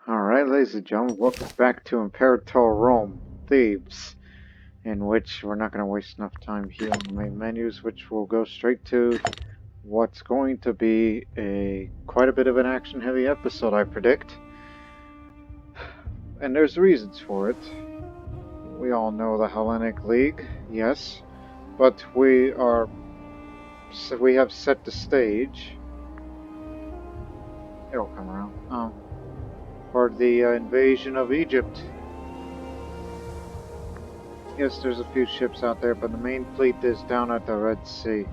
Alright, ladies and gentlemen, welcome back to Imperator Rome, Thebes, in which we're not going to waste enough time here on the main menus, which will go straight to what's going to be quite a bit of an action-heavy episode, I predict. And there's reasons for it. We all know the Hellenic League, yes, but we have set the stage. It'll come around. For the invasion of Egypt. Yes, there's a few ships out there, but the main fleet is down at the Red Sea,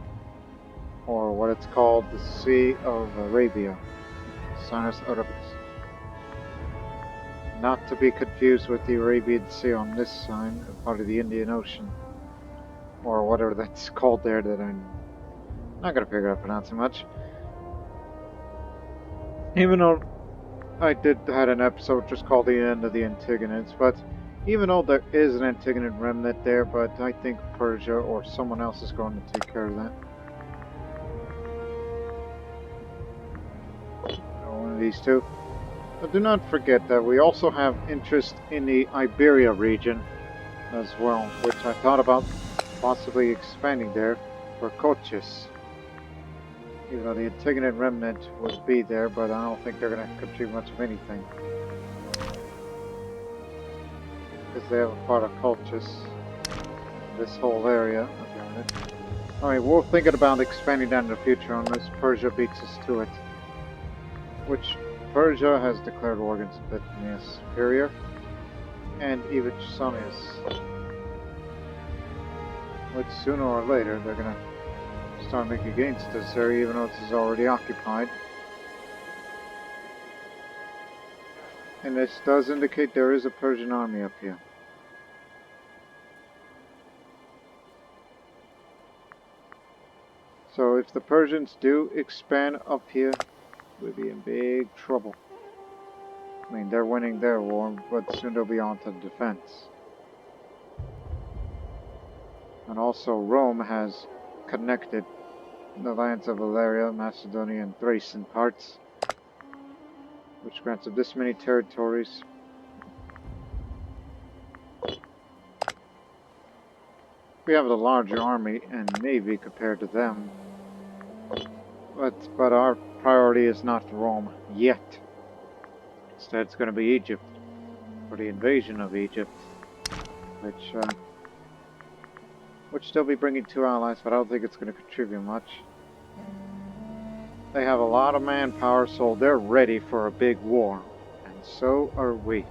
or what it's called, the Sea of Arabia, Sinus Arabis. Not to be confused with the Arabian Sea on this side, part of the Indian Ocean, or whatever that's called there that I'm not going to figure out pronouncing much. Even though I had an episode just called The End of the Antigonids, but even though there is an Antigonid remnant there, but I think Persia or someone else is going to take care of that. One of these two. But do not forget that we also have interest in the Iberia region as well, which I thought about possibly expanding there for Coches. Even though the Antigonid remnant would be there, but I don't think they're going to contribute much of anything. Because they have a part of Colchis, this whole area. Alright, we're thinking about expanding down in the future unless Persia beats us to it. Which Persia has declared war against Bithynia Superior and even Sonius. Which sooner or later they're going to start making against us there, even though this is already occupied. And this does indicate there is a Persian army up here. So if the Persians do expand up here, we'll be in big trouble. I mean, they're winning their war, but soon they'll be on to defense. And also Rome has connected the lands of Valeria, Macedonia, and Thrace in parts, which grants them this many territories. We have a larger army and navy compared to them, but our priority is not Rome yet. Instead, it's going to be Egypt, for the invasion of Egypt, which they'll be bringing 2 allies, but I don't think it's going to contribute much. They have a lot of manpower, so they're ready for a big war, and so are we.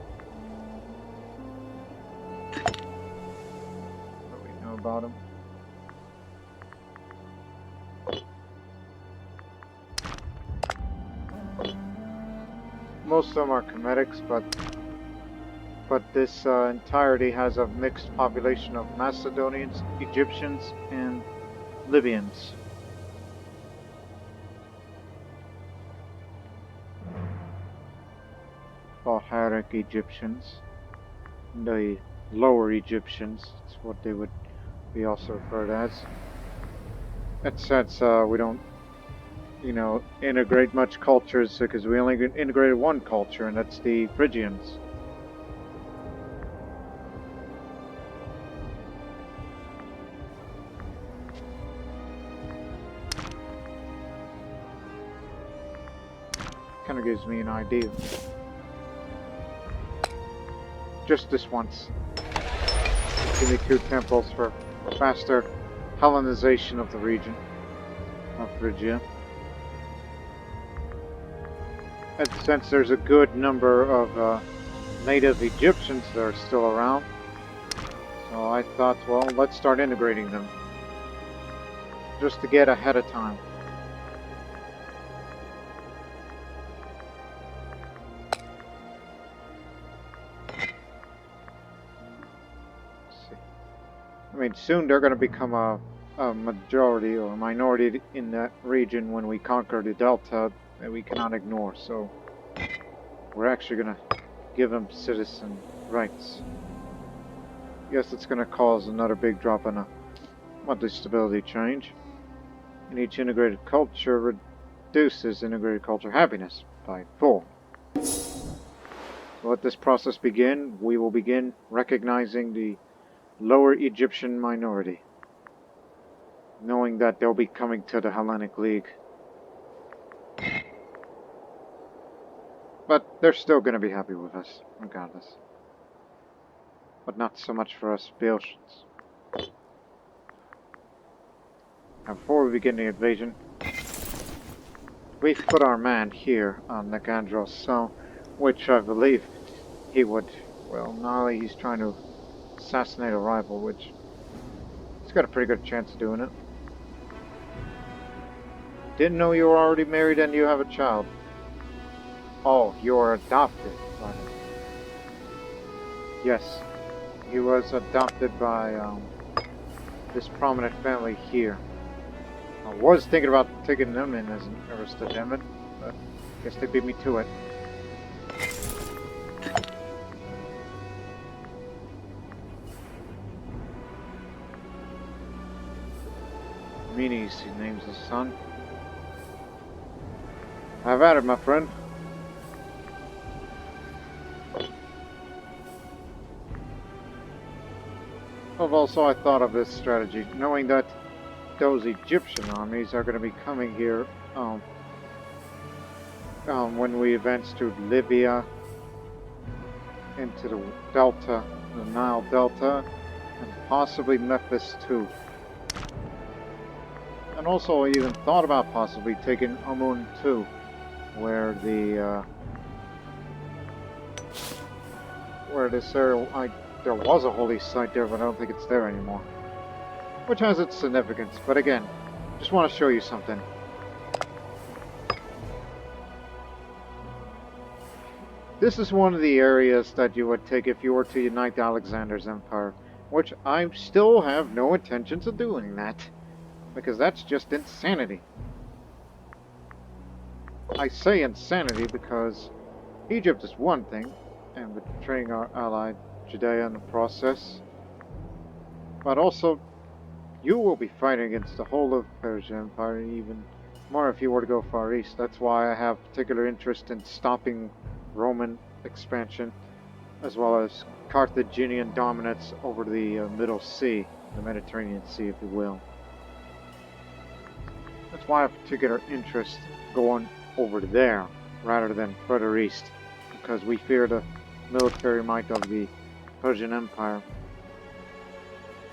What do we know about them? Most of them are Cometics, but this entirety has a mixed population of Macedonians, Egyptians, and Libyans. Balharic Egyptians, the Lower Egyptians, that's what they would be also referred as. That since we don't, integrate much cultures, because we only integrated one culture, and that's the Phrygians. Kind of gives me an idea. Just this once. Give me 2 temples for faster Hellenization of the region of Phrygia. And since there's a good number of native Egyptians that are still around, so I thought, well, let's start integrating them. Just to get ahead of time. I mean, soon they're going to become a majority or a minority in that region when we conquer the Delta that we cannot ignore, so we're actually going to give them citizen rights. Yes, it's going to cause another big drop in a monthly stability change. And each integrated culture reduces integrated culture happiness by 4. let this process begin. We will begin recognizing the lower Egyptian minority, knowing that they'll be coming to the Hellenic League. But they're still going to be happy with us, regardless. But not so much for us Boeotians. Now, before we begin the invasion, we've put our man here on Nicandros, so, which I believe he would, well, now he's trying to assassinate a rival, which he's got a pretty good chance of doing it. Didn't know you were already married and you have a child. Oh, you're adopted. Yes, he was adopted by this prominent family here. I was thinking about taking them in as an aristodemon, but I guess they beat me to it. Menes, he names his son. Have at it, my friend. Also, I thought of this strategy, knowing that those Egyptian armies are going to be coming here when we advance to Libya, into the Delta, the Nile Delta, and possibly Memphis too. And also, I even thought about possibly taking Amun too, where this area, there was a holy site there, but I don't think it's there anymore. Which has its significance, but again, just want to show you something. This is one of the areas that you would take if you were to unite Alexander's empire, which I still have no intentions of doing that, because that's just insanity. I say insanity because Egypt is one thing, and betraying our ally Judea in the process, but also you will be fighting against the whole of Persian Empire, even more if you were to go far east. That's why I have particular interest in stopping Roman expansion, as well as Carthaginian dominance over the Middle Sea, the Mediterranean Sea, if you will. That's why I have particular interest going over there rather than further east, because we fear the military might of the Persian Empire.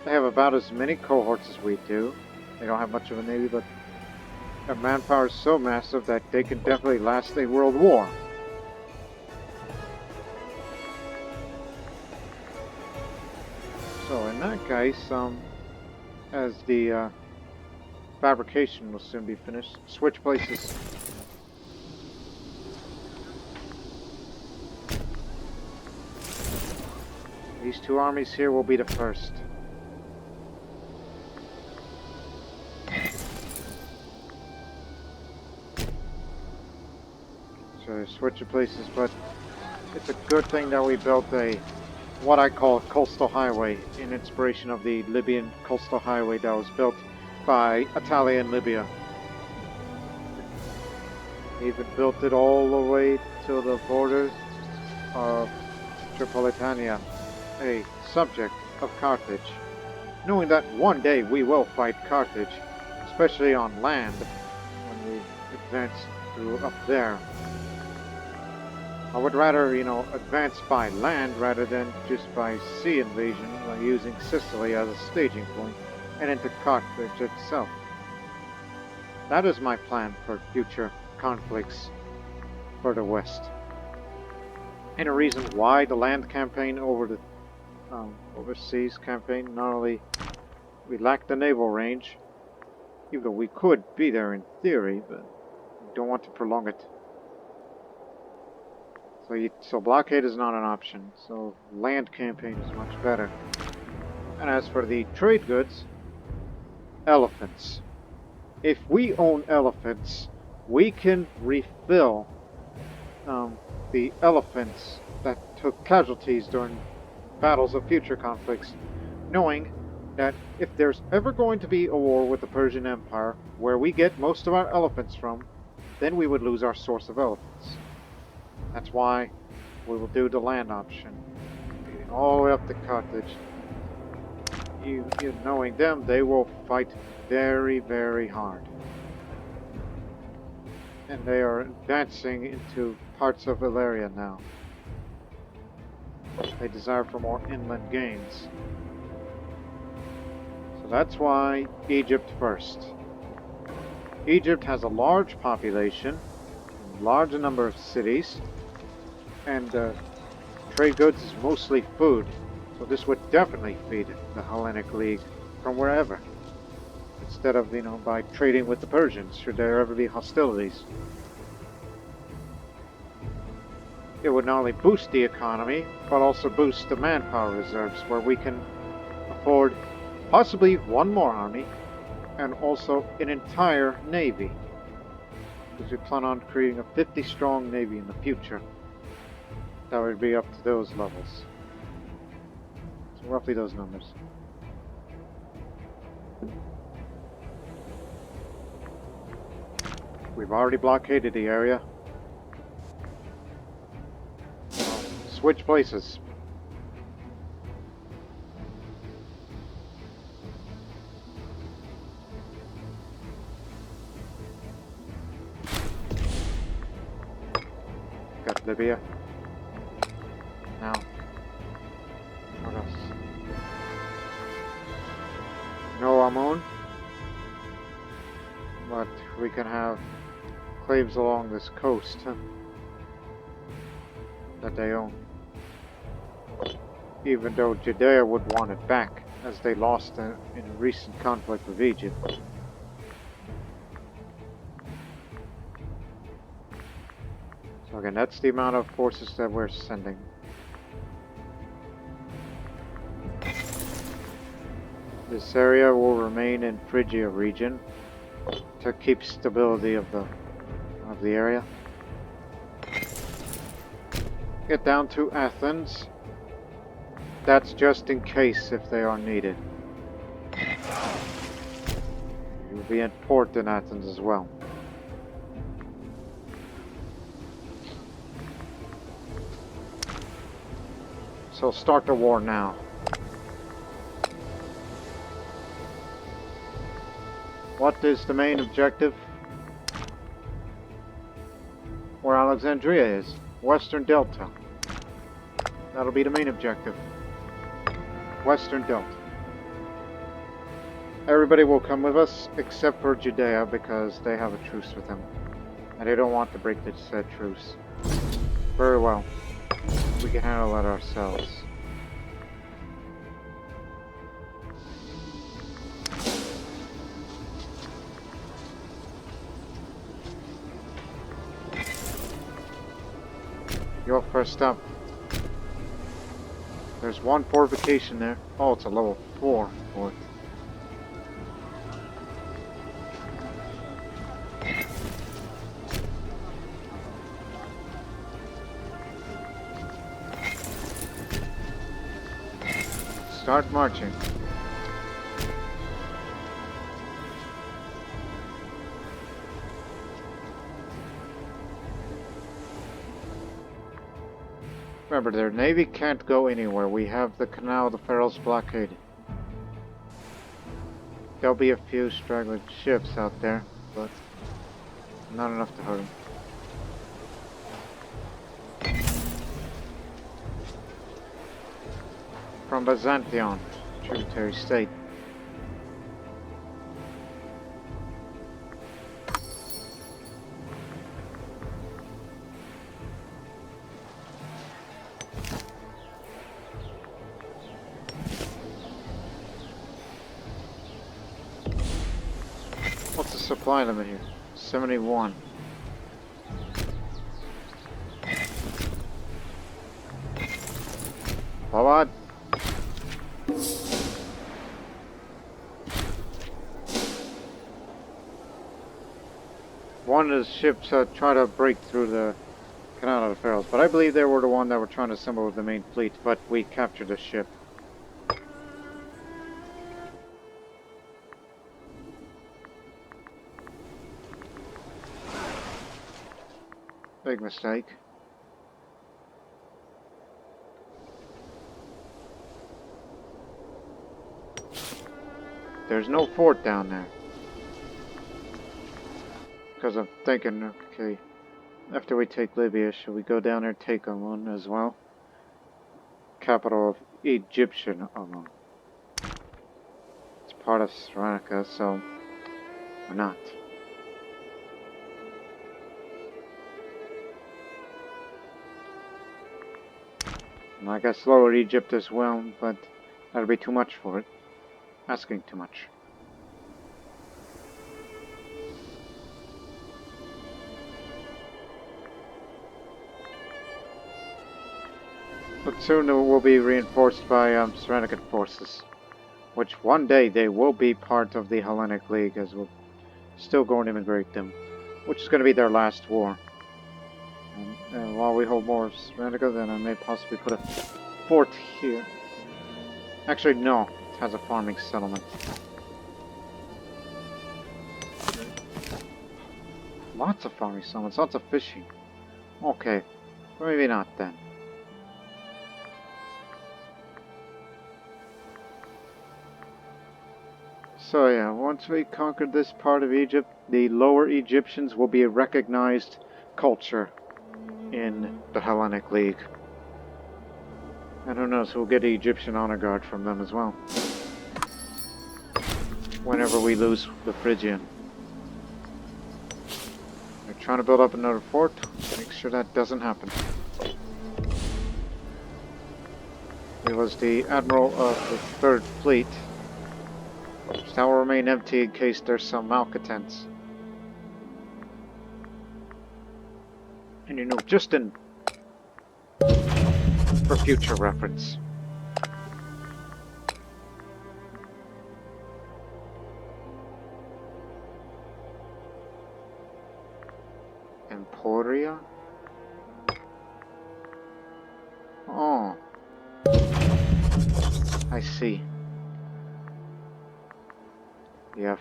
They have about as many cohorts as we do. They don't have much of a navy, but their manpower is so massive that they can definitely last a world war. So in that case, as the fabrication will soon be finished, switch places. These two armies here will be the first. So switch of places, but it's a good thing that we built what I call a coastal highway in inspiration of the Libyan coastal highway that was built by Italia and Libya. Even built it all the way to the borders of Tripolitania, a subject of Carthage, knowing that one day we will fight Carthage, especially on land when we advance through up there. I would rather, advance by land rather than just by sea invasion, by using Sicily as a staging point and into Carthage itself. That is my plan for future conflicts further west. And a reason why the land campaign over the overseas campaign, not only we lack the naval range, even though we could be there in theory, but we don't want to prolong it. So blockade is not an option, so land campaign is much better. And as for the trade goods, elephants. If we own elephants, we can refill the elephants that took casualties during battles of future conflicts, knowing that if there's ever going to be a war with the Persian Empire, where we get most of our elephants from, then we would lose our source of elephants. That's why we will do the land option. Leading all the way up to Carthage. You knowing them, they will fight very, very hard. And they are advancing into parts of Illyria now. They desire for more inland gains. So that's why Egypt first. Egypt has a large population, a large number of cities, and trade goods is mostly food. So this would definitely feed the Hellenic League from wherever. Instead of, by trading with the Persians, should there ever be hostilities. It would not only boost the economy, but also boost the manpower reserves, where we can afford possibly one more army, and also an entire navy. Because we plan on creating a 50-strong navy in the future. That would be up to those levels. So roughly those numbers. We've already blockaded the area. Switch places. Got Libya. Now, what else? No Amun. But we can have claims along this coast that they own. Even though Judea would want it back, as they lost in a recent conflict with Egypt. So again, that's the amount of forces that we're sending. This area will remain in Phrygia region to keep stability of the area. Get down to Athens. That's just in case if they are needed. You'll be in port in Athens as well. So start the war now. What is the main objective? Where Alexandria is. Western Delta. That'll be the main objective. Western Delta. Everybody will come with us except for Judea because they have a truce with them. And they don't want to break the said truce. Very well. We can handle that ourselves. You're first up. There's one fortification there. Oh, it's a level 4 fort. Start marching. Remember, their navy can't go anywhere. We have the Canal of the Pharaohs blockaded. There'll be a few straggling ships out there, but not enough to hurt them. From Byzantium, tributary state. What's the supply limit here? 71. Forward. One of the ships tried to break through the Canal of the Pharaohs, but I believe they were the one that were trying to assemble with the main fleet, but we captured the ship. Big mistake. There's no fort down there. Because I'm thinking, okay, after we take Libya, should we go down there and take one as well? Capital of Egyptian Amun. It's part of Saranika, so why not? And I guess Lower Egypt as well, but that'll be too much for it. Asking too much. But soon it will be reinforced by Sarenican forces, which one day they will be part of the Hellenic League, as we'll still go and immigrate them, which is going to be their last war. And while we hold more of Serenica, then I may possibly put a fort here. Actually, no, it has a farming settlement. Lots of farming settlements, lots of fishing. Okay, maybe not then. So yeah, once we conquered this part of Egypt, the Lower Egyptians will be a recognized culture in the Hellenic League. And who knows, we'll get the Egyptian honor guard from them as well. Whenever we lose the Phrygian. They're trying to build up another fort. Make sure that doesn't happen. He was the admiral of the 3rd Fleet. That will remain empty in case there's some malcontents. And you know, just for future reference. Emporia? Oh. I see. Yeah,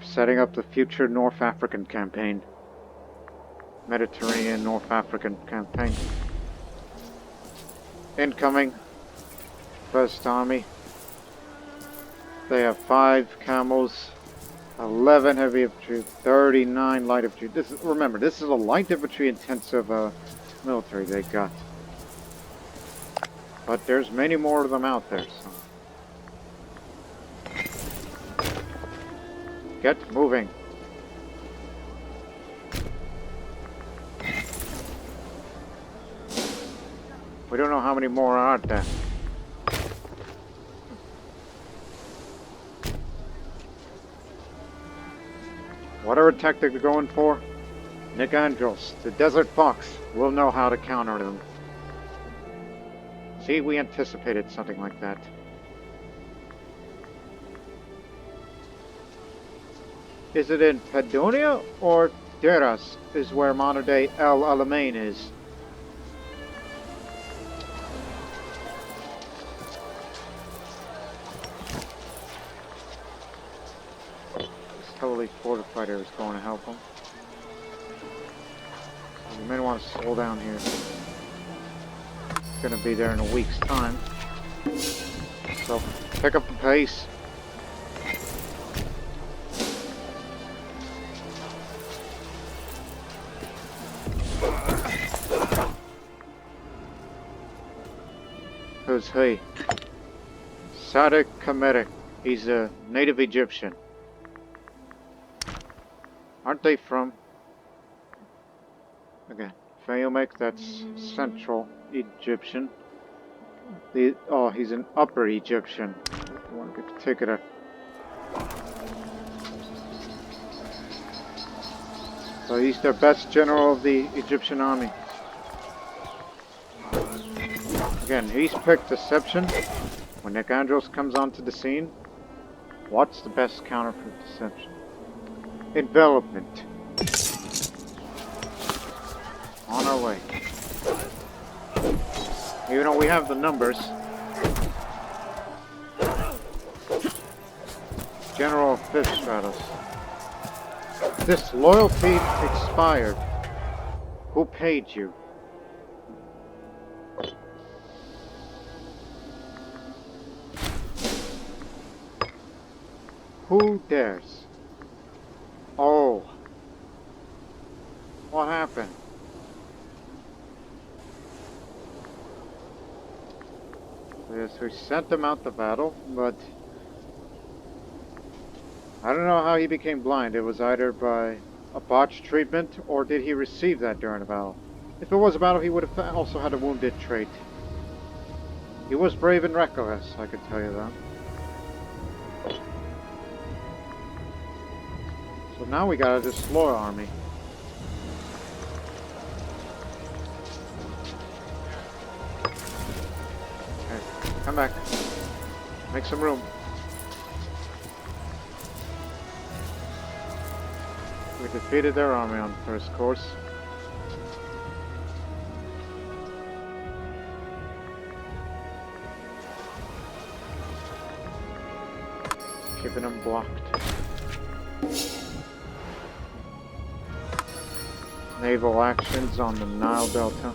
setting up the future North African campaign. Mediterranean North African campaign. Incoming. First Army. They have 5 camels, 11 heavy infantry, 39 light infantry. Remember, this is a light infantry intensive military they got. But there's many more of them out there, so. Get moving. We don't know how many more are out there. Whatever tactic they're going for, Nick Andros, the Desert Fox, will know how to counter them. See, we anticipated something like that. Is it in Padonia or Deras is where modern-day El Alamein is? This heavily fortified area is going to help them. You may want to slow down here. It's going to be there in a week's time. So, pick up the pace. Who's he? Sadiq Kamerik. He's a native Egyptian. Aren't they from? Okay, Fayomek, that's Central Egyptian. Oh, he's an Upper Egyptian. I want to be particular. So he's the best general of the Egyptian army. Again, he's picked Deception. When Nick Andros comes onto the scene, what's the best counter for Deception? Envelopment. On our way. Even though we have the numbers. General of 5th Stratus. This loyalty expired. Who paid you? Who dares? Oh. What happened? Yes, we sent him out to battle, but I don't know how he became blind. It was either by a botched treatment, or did he receive that during a battle? If it was a battle, he would have also had a wounded trait. He was brave and reckless, I can tell you that. So now we gotta destroy our army. Okay, come back. Make some room. We defeated their army on the first course. Keeping them blocked. Naval actions on the Nile Delta.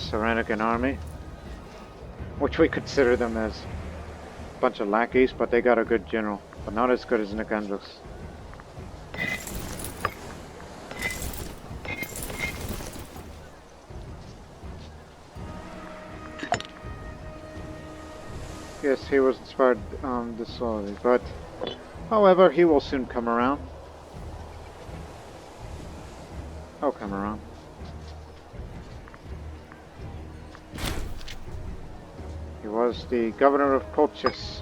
Hellenic army, which we consider them as a bunch of lackeys, but they got a good general, but not as good as Nicandros. Yes, he was inspired disloyally, but however, he will soon come around. He'll come around. He was the governor of Colchis,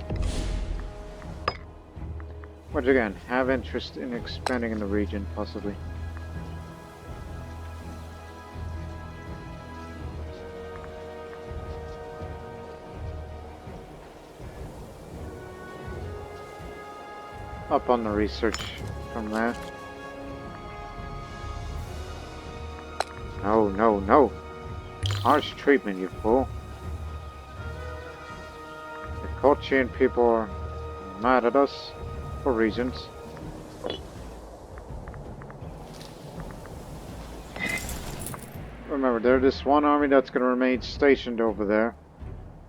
which again, have interest in expanding in the region, possibly. Up on the research from that. No, no, no. Harsh treatment, you fool. The Colchian people are mad at us for reasons. Remember, there's this one army that's going to remain stationed over there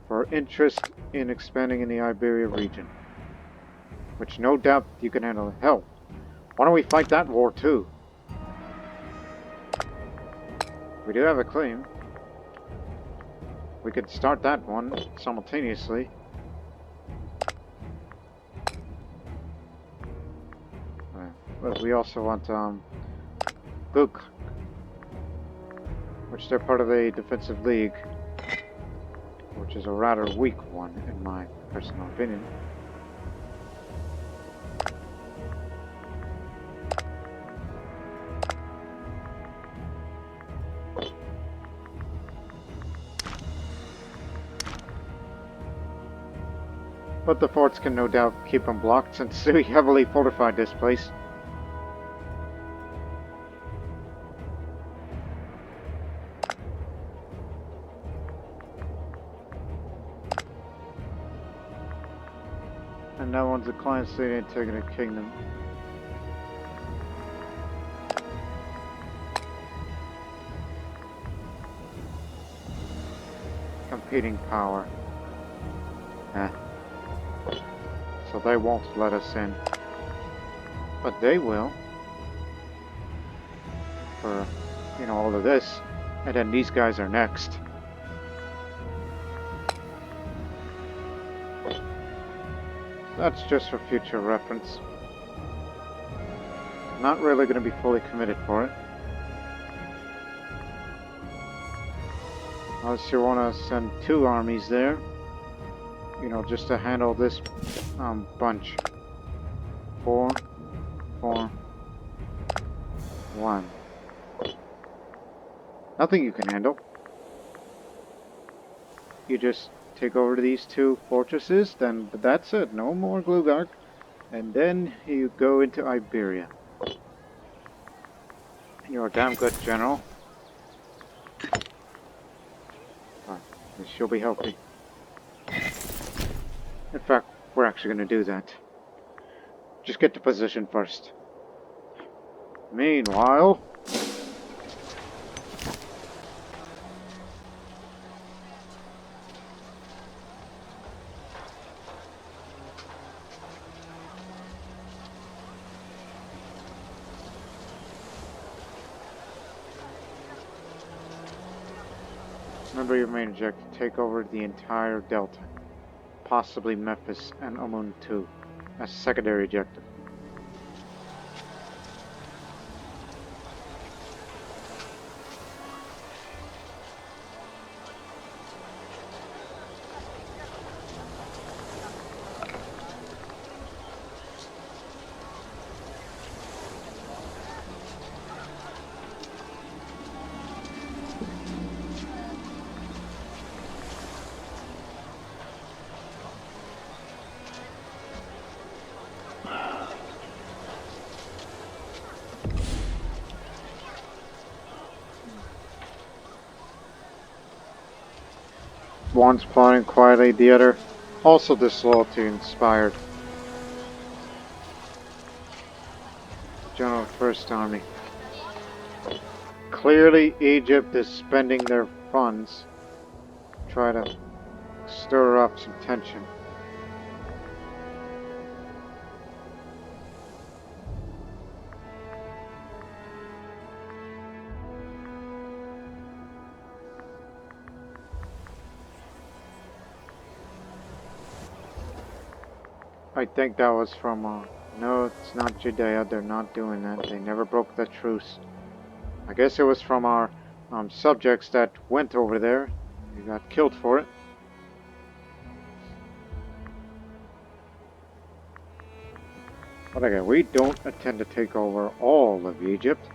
for interest in expanding in the Iberia region. Which no doubt you can handle. Hell, why don't we fight that war too? We do have a claim. We could start that one simultaneously. But we also want Guk, which they're part of a defensive league, which is a rather weak one in my personal opinion. But the forts can no doubt keep them blocked since we heavily fortified this place. And that one's a client state Antigone Kingdom. Competing power. So they won't let us in. But they will. For, you know, all of this. And then these guys are next. That's just for future reference. Not really going to be fully committed for it. Unless you want to send 2 armies there. You know, just to handle this bunch. 4, 4, 1. Nothing you can handle. You just take over these 2 fortresses, then that's it. No more Glugart. And then you go into Iberia. You're a damn good general. She'll be healthy. In fact, we're actually going to do that. Just get to position first. Meanwhile... Remember your main objective. Take over the entire delta. Possibly Memphis and Amun too. As a secondary objective. One's plotting quietly, the other also disloyalty inspired. General First Army. Clearly Egypt is spending their funds to try to stir up some tension. I think that was from, no, it's not Judea, they're not doing that. They never broke the truce. I guess it was from our subjects that went over there. They got killed for it. But again, we don't intend to take over all of Egypt.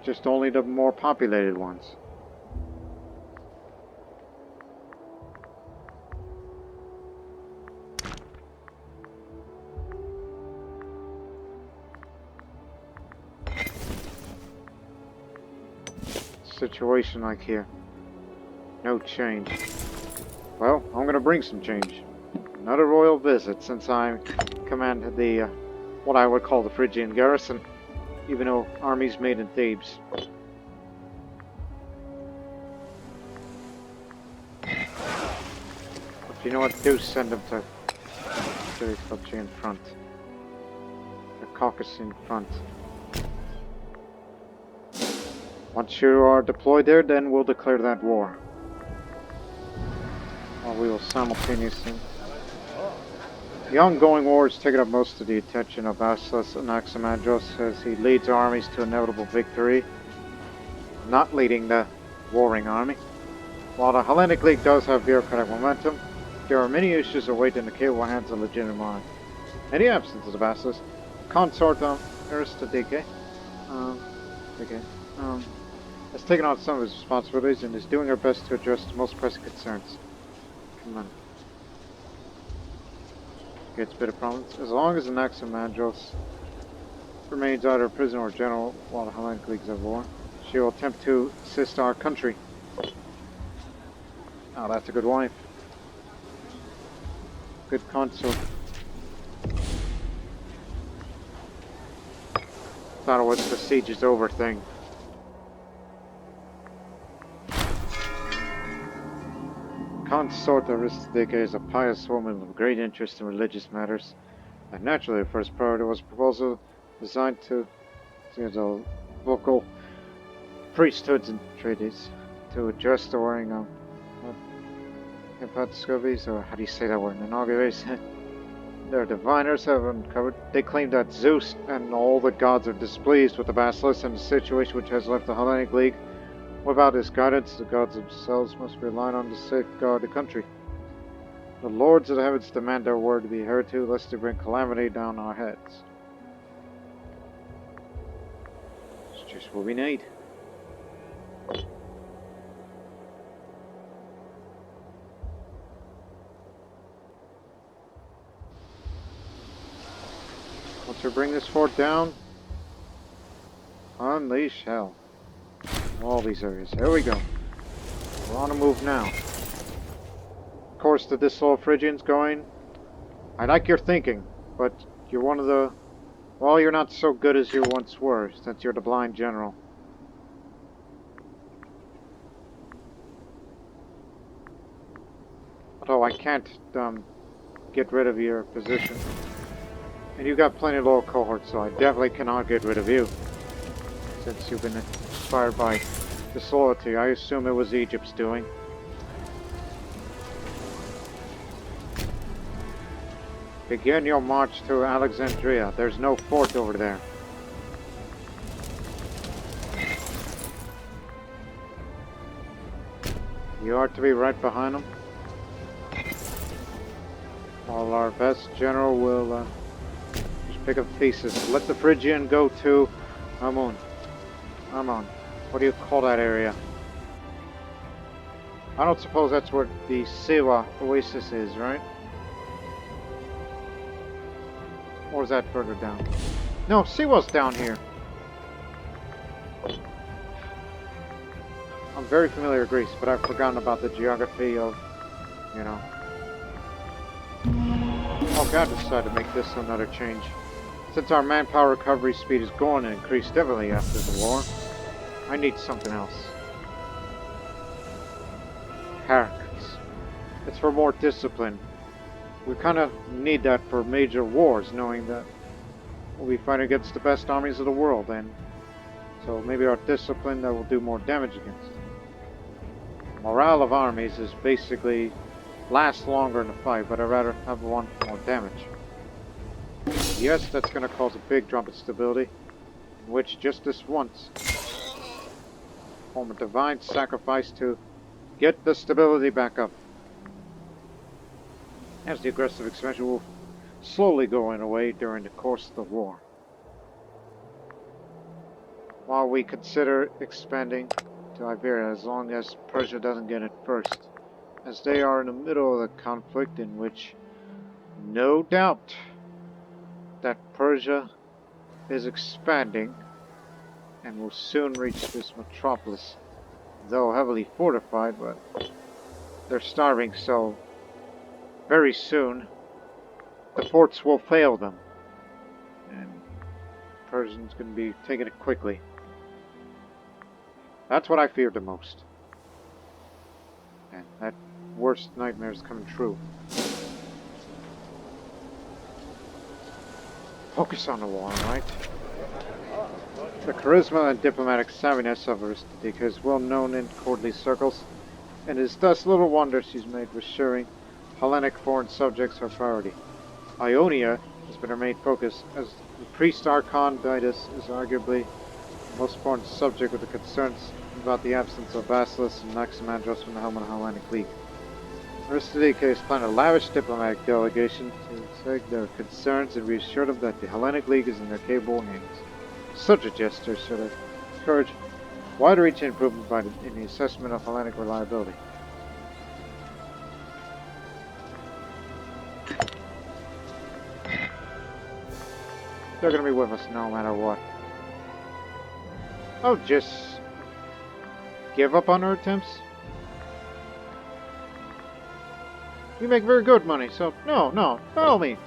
Just only the more populated ones. Situation like here. No change. Well, I'm gonna bring some change. Another royal visit since I command the, what I would call the Phrygian garrison, even though armies made in Thebes. If you know what to do, send them to the Phrygian front. The Caucasian front. Once you are deployed there, then we'll declare that war. Or we will simultaneously. The ongoing war is taking up most of the attention of Basileus Anaximandros as he leads armies to inevitable victory, not leading the warring army. While the Hellenic League does have bureaucratic momentum, there are many issues awaiting the capable hands of legitimate monarch. In the absence of the Basileus, consort Aristodike, has taken on some of his responsibilities and is doing her best to address the most pressing concerns. Come on. Gets a bit of problems. As long as Anaximandros remains either a prisoner or general while the Hellenic League's at war, she will attempt to assist our country. Oh, that's a good wife. Good consort. Thought it was the siege is over thing. Consort Aristodike is a pious woman with great interest in religious matters, and naturally her first priority was a proposal designed to the local priesthoods and treaties to address the warring Hepatoscopies, or how do you say that word, inaugurates. Their diviners have uncovered. They claim that Zeus and all the gods are displeased with the Basileus and the situation which has left the Hellenic League. Without his guidance, the gods themselves must rely on to safeguard the country. The lords of the heavens demand their word to be adhered to, lest they bring calamity down our heads. It's just what we need. Once we bring this fort down, unleash hell. All these areas. Here we go. We're on the move now. Of course, the disloyal Phrygians going. I like your thinking, but you're one of the. Well, you're not so good as you once were, since you're the blind general. Although I can't get rid of your position. And you've got plenty of loyal cohorts, so I definitely cannot get rid of you. Since you've been inspired by disloyalty. I assume it was Egypt's doing. Begin your march to Alexandria. There's no fort over there. You are to be right behind them. While our best general will just pick up pieces. Let the Phrygian go to Amun. What do you call that area? I don't suppose that's where the Siwa oasis is, right? Or is that further down? No, Siwa's down here. I'm very familiar with Greece, but I've forgotten about the geography of, you know. Oh, God decided to make this another change. Since our manpower recovery speed is going to increase steadily after the war, I need something else. Haircuts. It's for more discipline. We kind of need that for major wars, knowing that we'll be fighting against the best armies of the world, and so maybe our discipline that will do more damage against. Morale of armies is basically last longer in the fight, but I'd rather have one more damage. Yes, that's going to cause a big drop in stability, in which just this once form a divine sacrifice to get the stability back up. As the aggressive expansion will slowly going away during the course of the war. While we consider expanding to Iberia as long as Persia doesn't get it first, as they are in the middle of the conflict in which no doubt that Persia is expanding and will soon reach this metropolis, though heavily fortified, but they're starving, so very soon the forts will fail them, and Persians going to be taking it quickly. That's what I feared the most. And that worst nightmare is coming true. Focus on the war, right? The charisma and diplomatic savviness of Aristides is well known in courtly circles, and it is thus little wonder she's made reassuring Hellenic foreign subjects her priority. Ionia has been her main focus, as the priest Archon Didas is arguably the most important subject with the concerns about the absence of Basilis and Maximandros from the Hellenic League. Aristides planned a lavish diplomatic delegation to take their concerns and reassure them that the Hellenic League is in their capable hands. Such a gesture should encourage wider-reaching improvement in the assessment of Hellenic reliability. They're going to be with us no matter what. Oh, just give up on our attempts? We make very good money, so no, by all means.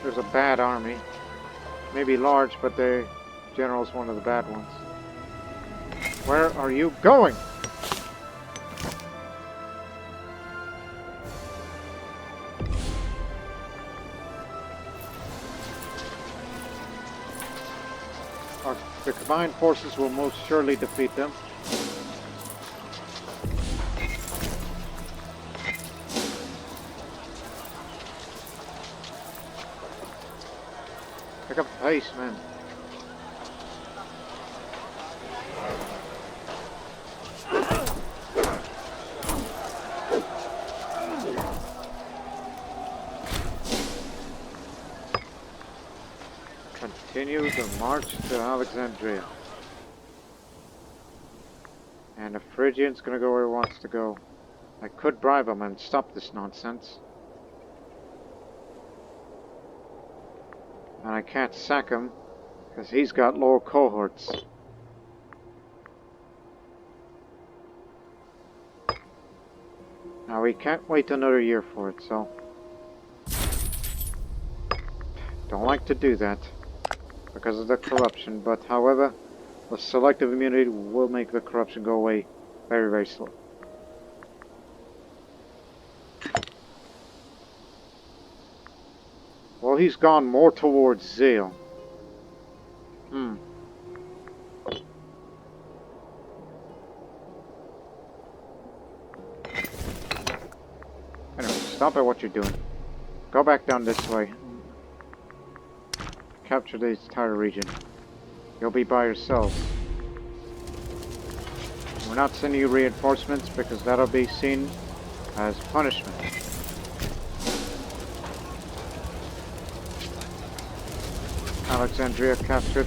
There's a bad army. Maybe large, but the general's one of the bad ones. Where are you going? The combined forces will most surely defeat them. Pick up the pace, man. Continue the march to Alexandria. And the Phrygian's gonna go where he wants to go. I could bribe him and stop this nonsense. And I can't sack him, because he's got lower cohorts. Now we can't wait another year for it, so... Don't like to do that, because of the corruption, but however, the selective immunity will make the corruption go away very, very slow. Well, he's gone more towards zeal. Anyway, stop at what you're doing. Go back down this way. Capture the entire region. You'll be by yourselves. We're not sending you reinforcements because that'll be seen as punishment. Alexandria captured.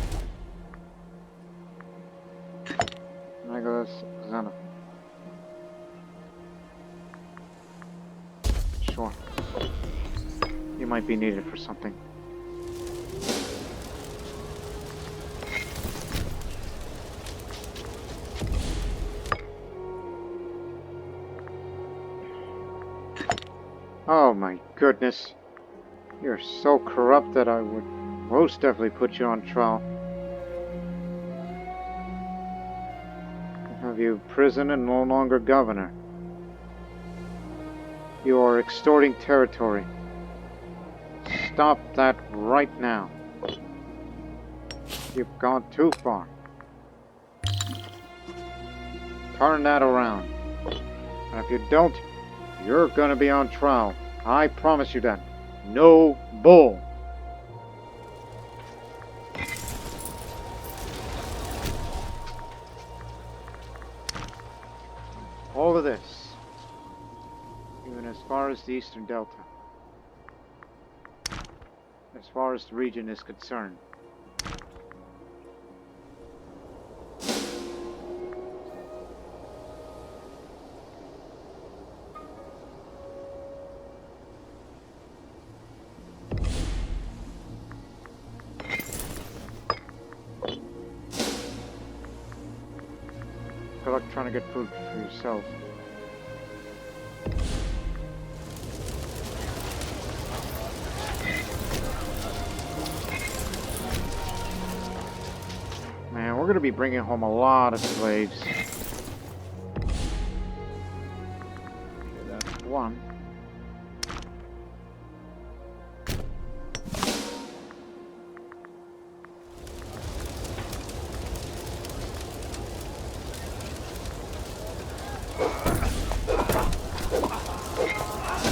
Megalus, Xenophon. Sure. You might be needed for something. Oh my goodness. You're so corrupt that I would most definitely put you on trial. Have you prison and no longer governor. You are extorting territory. Stop that right now. You've gone too far. Turn that around. And if you don't, you're gonna be on trial. I promise you that. No bull. All of this, even as far as the Eastern Delta, as far as the region is concerned. Good luck trying to get food for yourself. Man, we're gonna be bringing home a lot of slaves. Okay, that's one.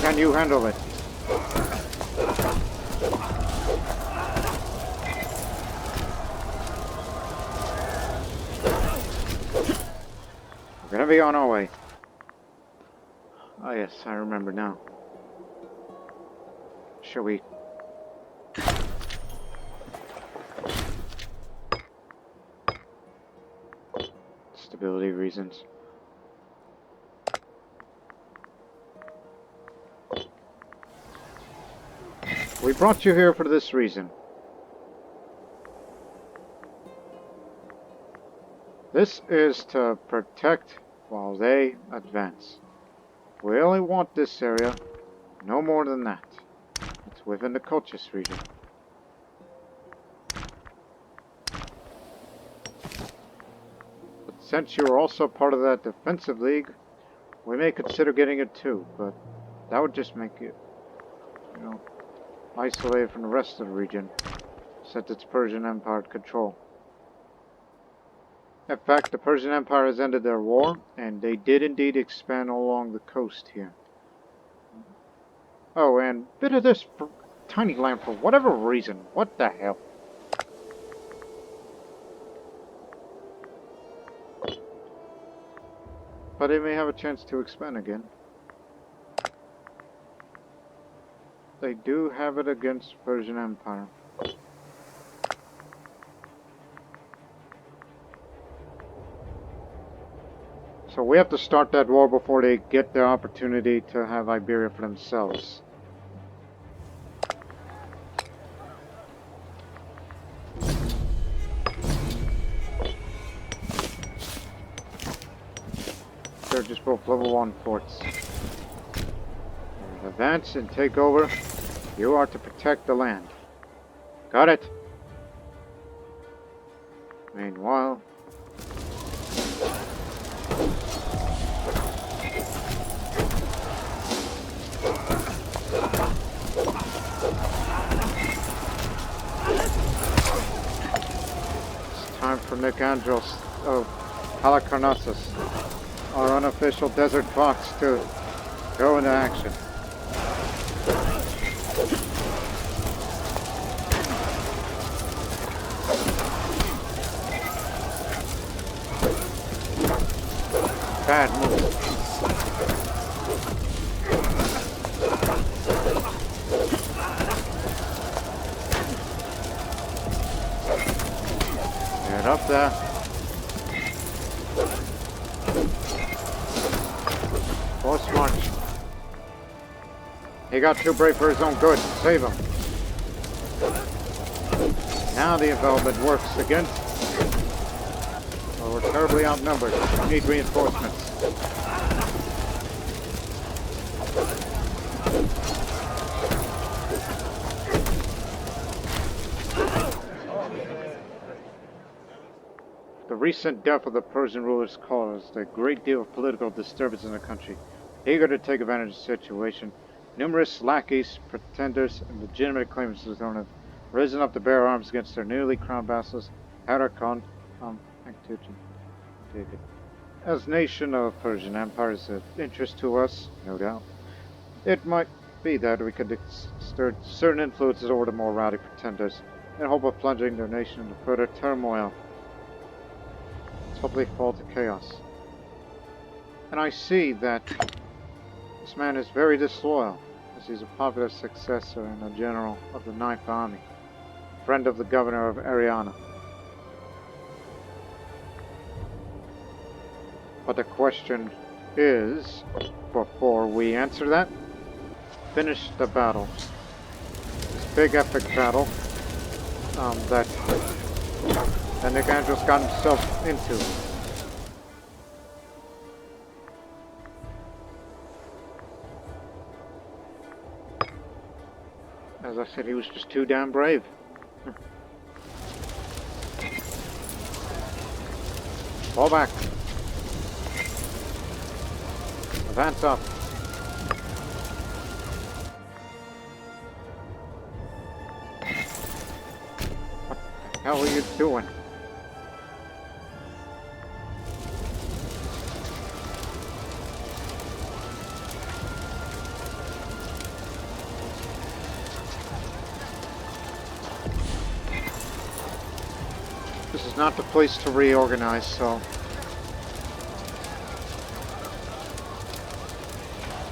Can you handle it? We're gonna be on our way. Oh yes, I remember now. Shall we? Stability reasons. We brought you here for this reason. This is to protect while they advance. We only want this area, no more than that. It's within the Colchis region. But since you're also part of that defensive league, we may consider getting it too, but that would just make it, isolated from the rest of the region, since it's Persian Empire control. In fact, the Persian Empire has ended their war, and they did indeed expand along the coast here. Oh, and bit of this tiny land for whatever reason. What the hell? But they may have a chance to expand again. They do have it against Persian Empire. So we have to start that war before they get the opportunity to have Iberia for themselves. They're just both level 1 forts. Advance and take over. You are to protect the land. Got it? Meanwhile... Nick Andros of Halicarnassus, our unofficial desert fox, to go into action. Bad move. Get up there. Force march. He got too brave for his own good. Save him. Now the envelopment works against. Well, we're terribly outnumbered. We need reinforcements. The recent death of the Persian rulers caused a great deal of political disturbance in the country. Eager to take advantage of the situation, numerous lackeys, pretenders, and legitimate claimants to the throne have risen up to bear arms against their newly crowned vassals, Harakon, David. As nation of Persian Empire is of interest to us, no doubt. It might be that we could exert certain influences over the more rowdy pretenders in hope of plunging their nation into further turmoil. Let's hopefully fall to chaos. And I see that this man is very disloyal, as he's a popular successor and a general of the Ninth Army, friend of the governor of Ariana. But the question is, before we answer that, finish the battle. This big epic battle that Nick Andros got himself into. As I said, he was just too damn brave. Fall back. Advance up. What the hell are you doing? This is not the place to reorganize, so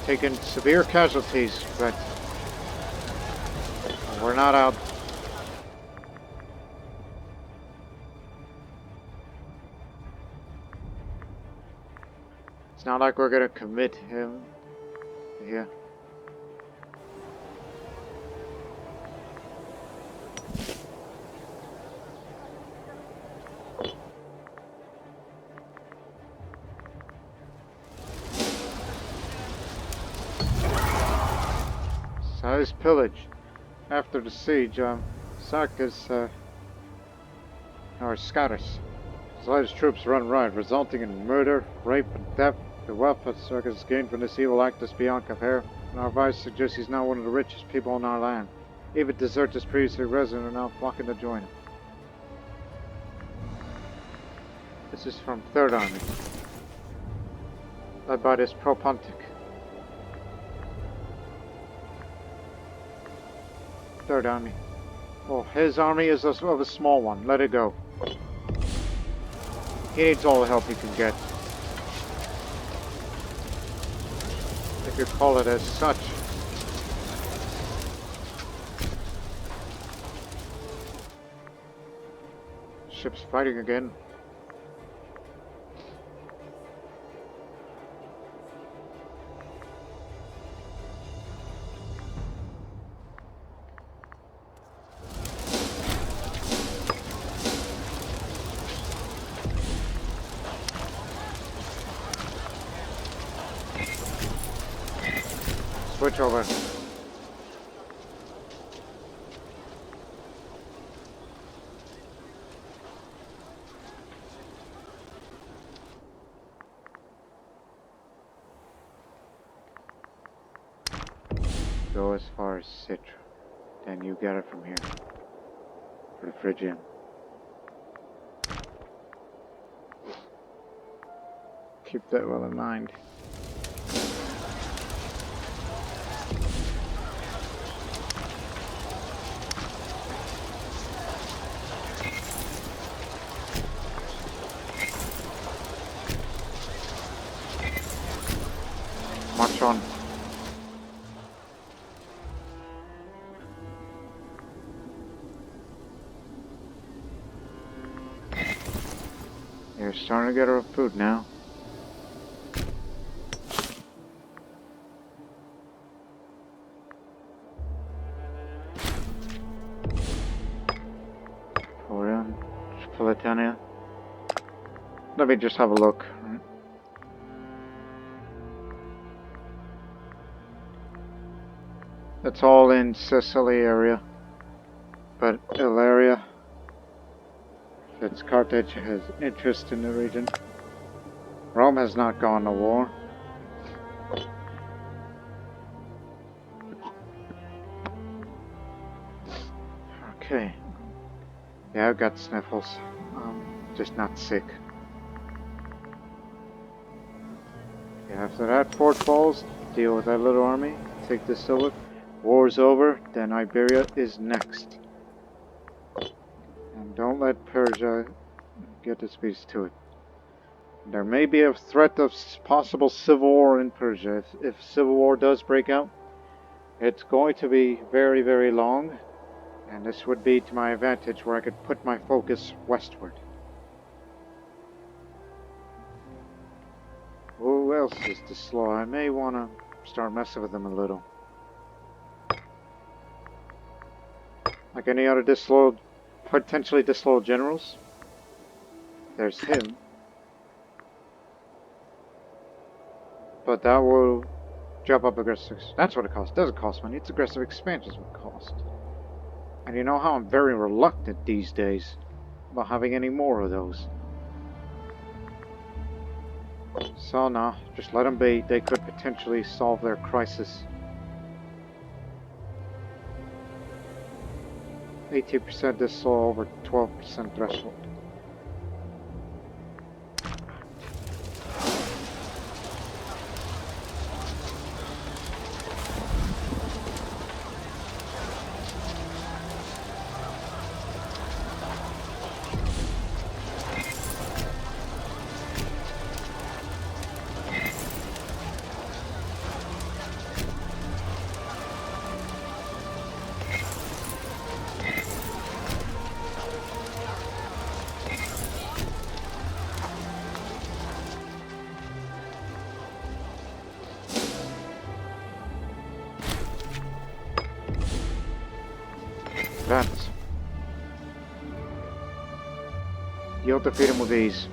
taken severe casualties, but we're not out. It's not like we're gonna commit him here. His pillage. After the siege, Sarkis, or scatters. His latest troops run riot, resulting in murder, rape, and theft. The wealth that Sarkis gained from this evil act is beyond compare, and our vice suggests he's now one of the richest people in our land. Even deserters previously resident are now flocking to join him. This is from Third Army, led by this Propontic. Third Army. Well, his army is of a small one. Let it go. He needs all the help he can get. If you call it as such. Ship's fighting again. Switch over. Go as far as Citra. Then you get it from here. For the Phrygian. keep that well in mind. March on. You're starting to get our food now. Pelotonia. Let me just have a look. It's all in Sicily area, but Ilaria, since Carthage has interest in the region. Rome has not gone to war. Okay. Yeah, I've got sniffles. Just not sick. Yeah, after that fort falls, deal with that little army, take the silver. War's over, then Iberia is next. And don't let Persia get its piece to it. There may be a threat of possible civil war in Persia. If civil war does break out, it's going to be very, very long. And this would be to my advantage where I could put my focus westward. Who else is disloyal? I may want to start messing with them a little. Like any other disloyal, potentially disloyal generals. There's him. But that will jump up aggressive. That's what it costs. It doesn't cost money. It's aggressive expansions would cost. And you know how I'm very reluctant these days about having any more of those. So no, just let them be. They could potentially solve their crisis. 18% disloyal over 12% threshold. Advance. You'll defeat him with ease.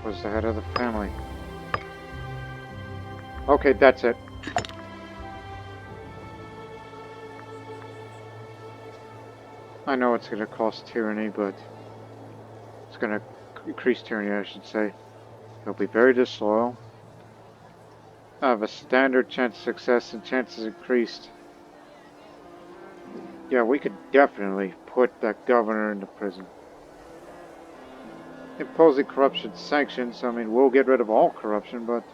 Was the head of the family. Okay, that's it. I know it's going to cost tyranny, but it's going to increase tyranny, I should say. He'll be very disloyal. I have a standard chance of success and chances increased. Yeah, we could definitely put that governor into prison. Imposing corruption sanctions, I mean, we'll get rid of all corruption, but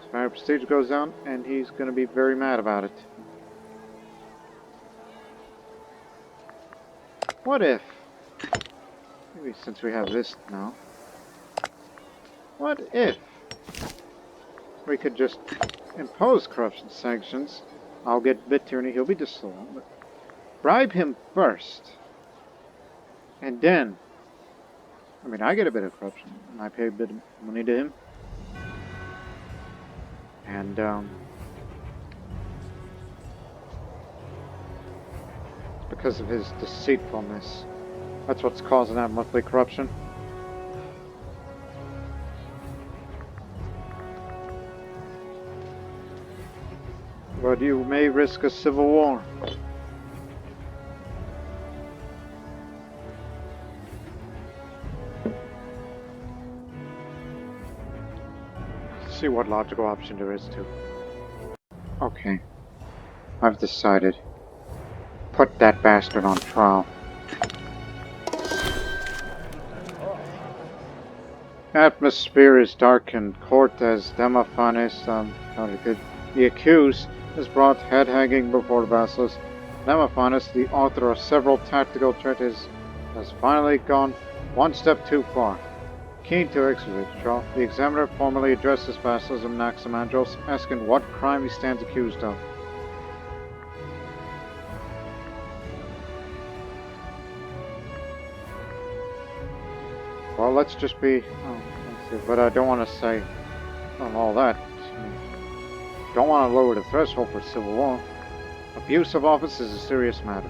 Spanish prestige goes down, and he's going to be very mad about it. What if, maybe since we have this now, what if we could just impose corruption sanctions? I'll get bit tyranny, he'll be disloyal, but bribe him first, and then, I mean, I get a bit of corruption, and I pay a bit of money to him, and it's because of his deceitfulness. That's what's causing that monthly corruption. But you may risk a civil war. See what logical option there is too. Okay. I've decided. Put that bastard on trial. Atmosphere is dark in court as Demophanes, the accused, is brought head-hanging before Basilius. Demophanes, the author of several tactical treatises, has finally gone one step too far. Keen to execute the trial, the examiner formally addresses Basilius and Naximandros, asking what crime he stands accused of. Well, let's just be... but I don't want to say all that. Don't want to lower the threshold for civil war. Abuse of office is a serious matter.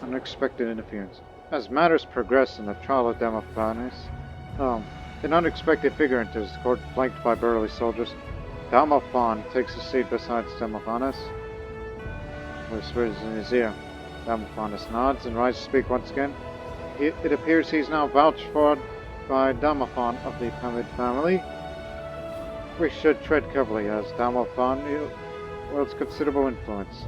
Unexpected interference. As matters progress in the trial of Demophanes, an unexpected figure enters the court, flanked by burly soldiers. Demophan takes a seat beside Demophanes, whispers in his ear. Demophanes nods and rises to speak once again. It appears he's now vouched for by Demophan of the Hamid family. We should tread carefully, as Demophan wields considerable influence.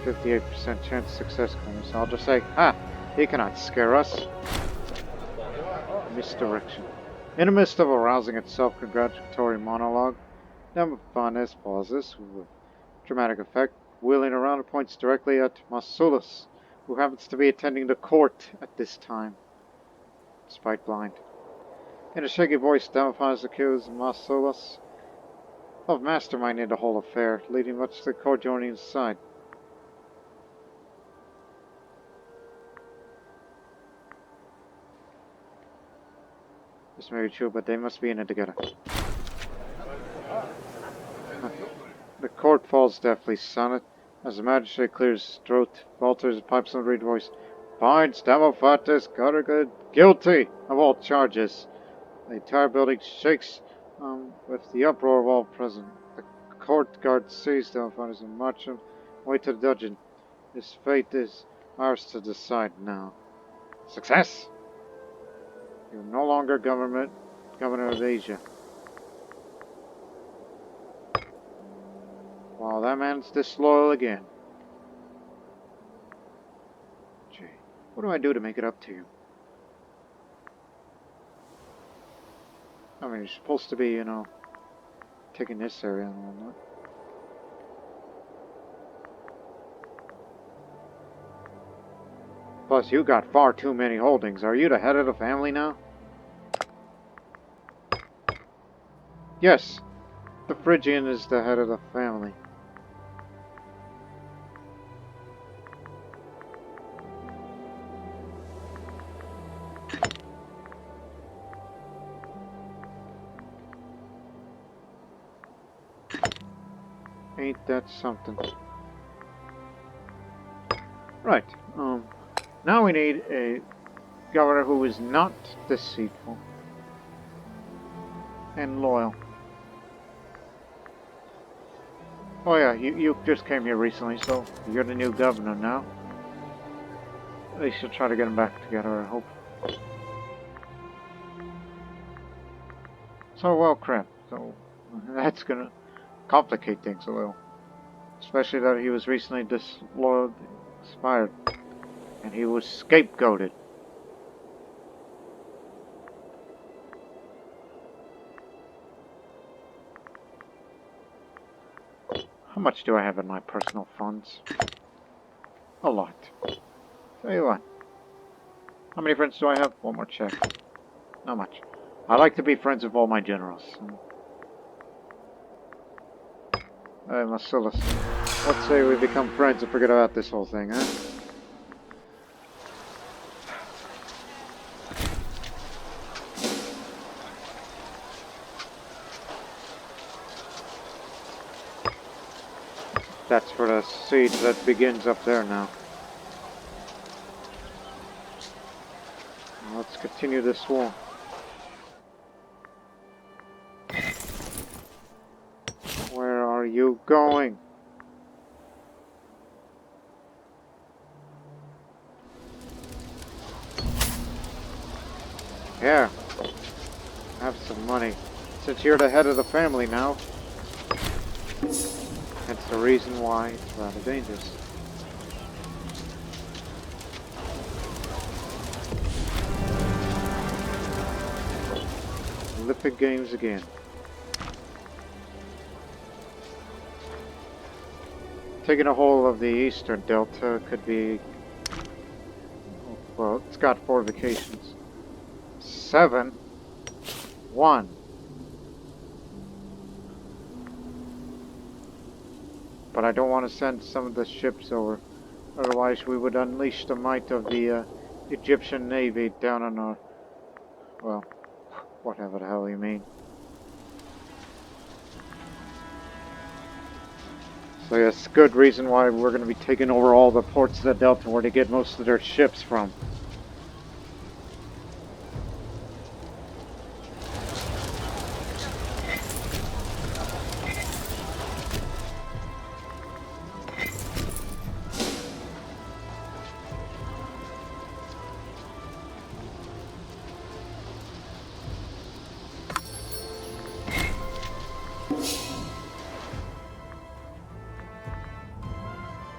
"58% chance of success, Clemens. I'll just say, he cannot scare us." Misdirection. In the midst of a rousing and self-congratulatory monologue, Demophanes pauses with dramatic effect, wheeling around and points directly at Mausolus, who happens to be attending the court at this time, despite blind. In a shaky voice, Demophanes accuses Mausolus of masterminding the whole affair, leading much to the court joining his side. This may be true, but they must be in it together. The court falls deathly silent as the magistrate clears his throat, falters, and pipes in a reed voice. Finds Demophanes guilty of all charges. The entire building shakes with the uproar of all present. The court guard sees Demophanes and march him away to the dungeon. His fate is ours to decide now. Success! You're no longer governor of Asia. Wow, that man's disloyal again. Gee, what do I do to make it up to you? I mean, you're supposed to be, taking this area and whatnot. Plus, you got far too many holdings. Are you the head of the family now? Yes, the Phrygian is the head of the family. Ain't that something? Right, now we need a governor who is not deceitful and loyal. Oh yeah, you just came here recently, so you're the new governor now. They should try to get them back together, I hope. So, well, crap. So, that's gonna complicate things a little. Especially that he was recently disloyal, expired, and he was scapegoated. How much do I have in my personal funds? A lot. Tell you what. How many friends do I have? One more check. Not much. I like to be friends with all my generals. Hey, Mausolus. Let's say we become friends and forget about this whole thing, huh? That's for the siege that begins up there now. Let's continue this war. Where are you going? Here. Have some money. Since you're the head of the family now. That's the reason why it's rather dangerous. Olympic Games again. Taking a hold of the eastern delta could be... Well, it's got fortifications. 7, 1. But I don't want to send some of the ships over. Otherwise we would unleash the might of the Egyptian Navy down on our... Well, whatever the hell you mean. So yes, good reason why we're going to be taking over all the ports of the Delta where they get most of their ships from.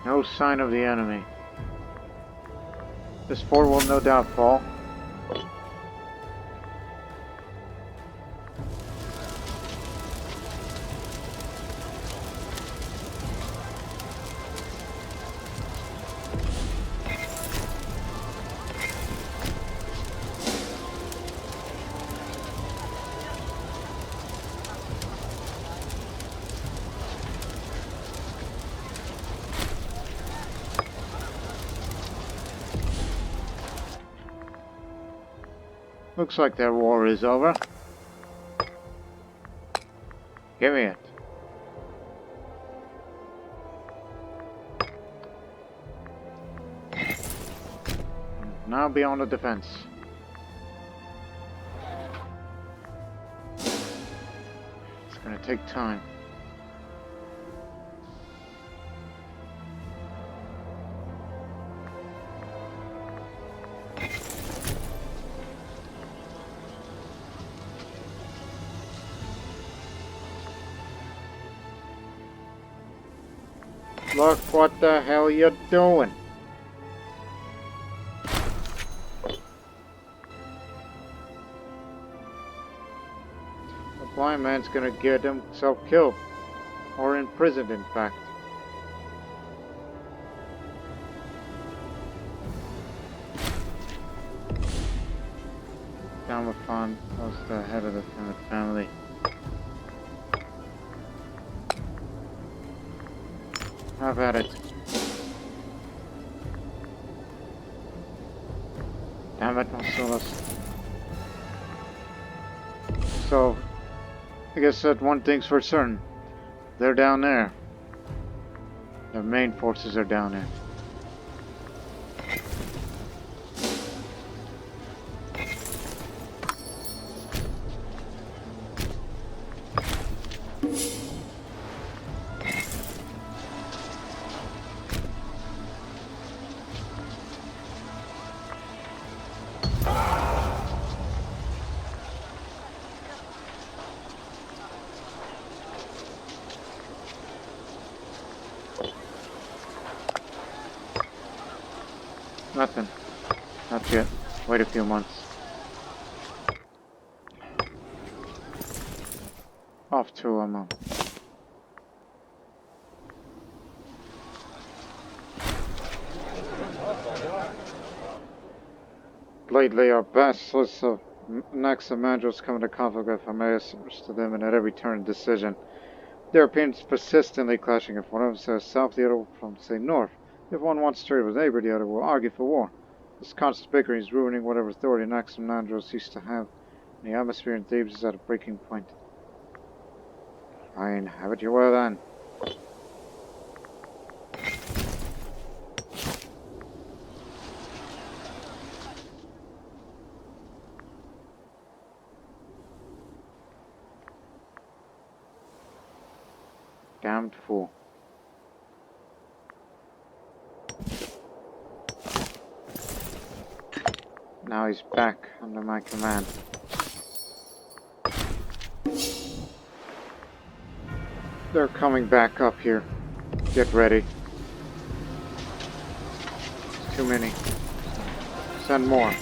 No sign of the enemy. This fort will no doubt fall. Looks like their war is over. Give me it. Now be on the defense. It's gonna take time. Look what the hell you're doing. The blind man's gonna get himself killed. Or imprisoned, in fact. Damafon was the head of the family. Have at it. Damn it, Marcellus. So, I guess that one thing's for certain. They're down there. The main forces are down there. Nothing. Not yet. Wait a few months. Off to Amman. Lately, our basilisk of Anaximandros come into conflict with Hermes to them and at every turn and decision. Their opinions persistently clashing. If one of them says south, the other from say north. If one wants to trade with neighbor, the other will argue for war. This constant bickering is ruining whatever authority Anaximandros used to have. And the atmosphere in Thebes is at a breaking point. Fine, have it your way then. Damned fool. Now he's back under my command. They're coming back up here. Get ready. It's too many. Send more.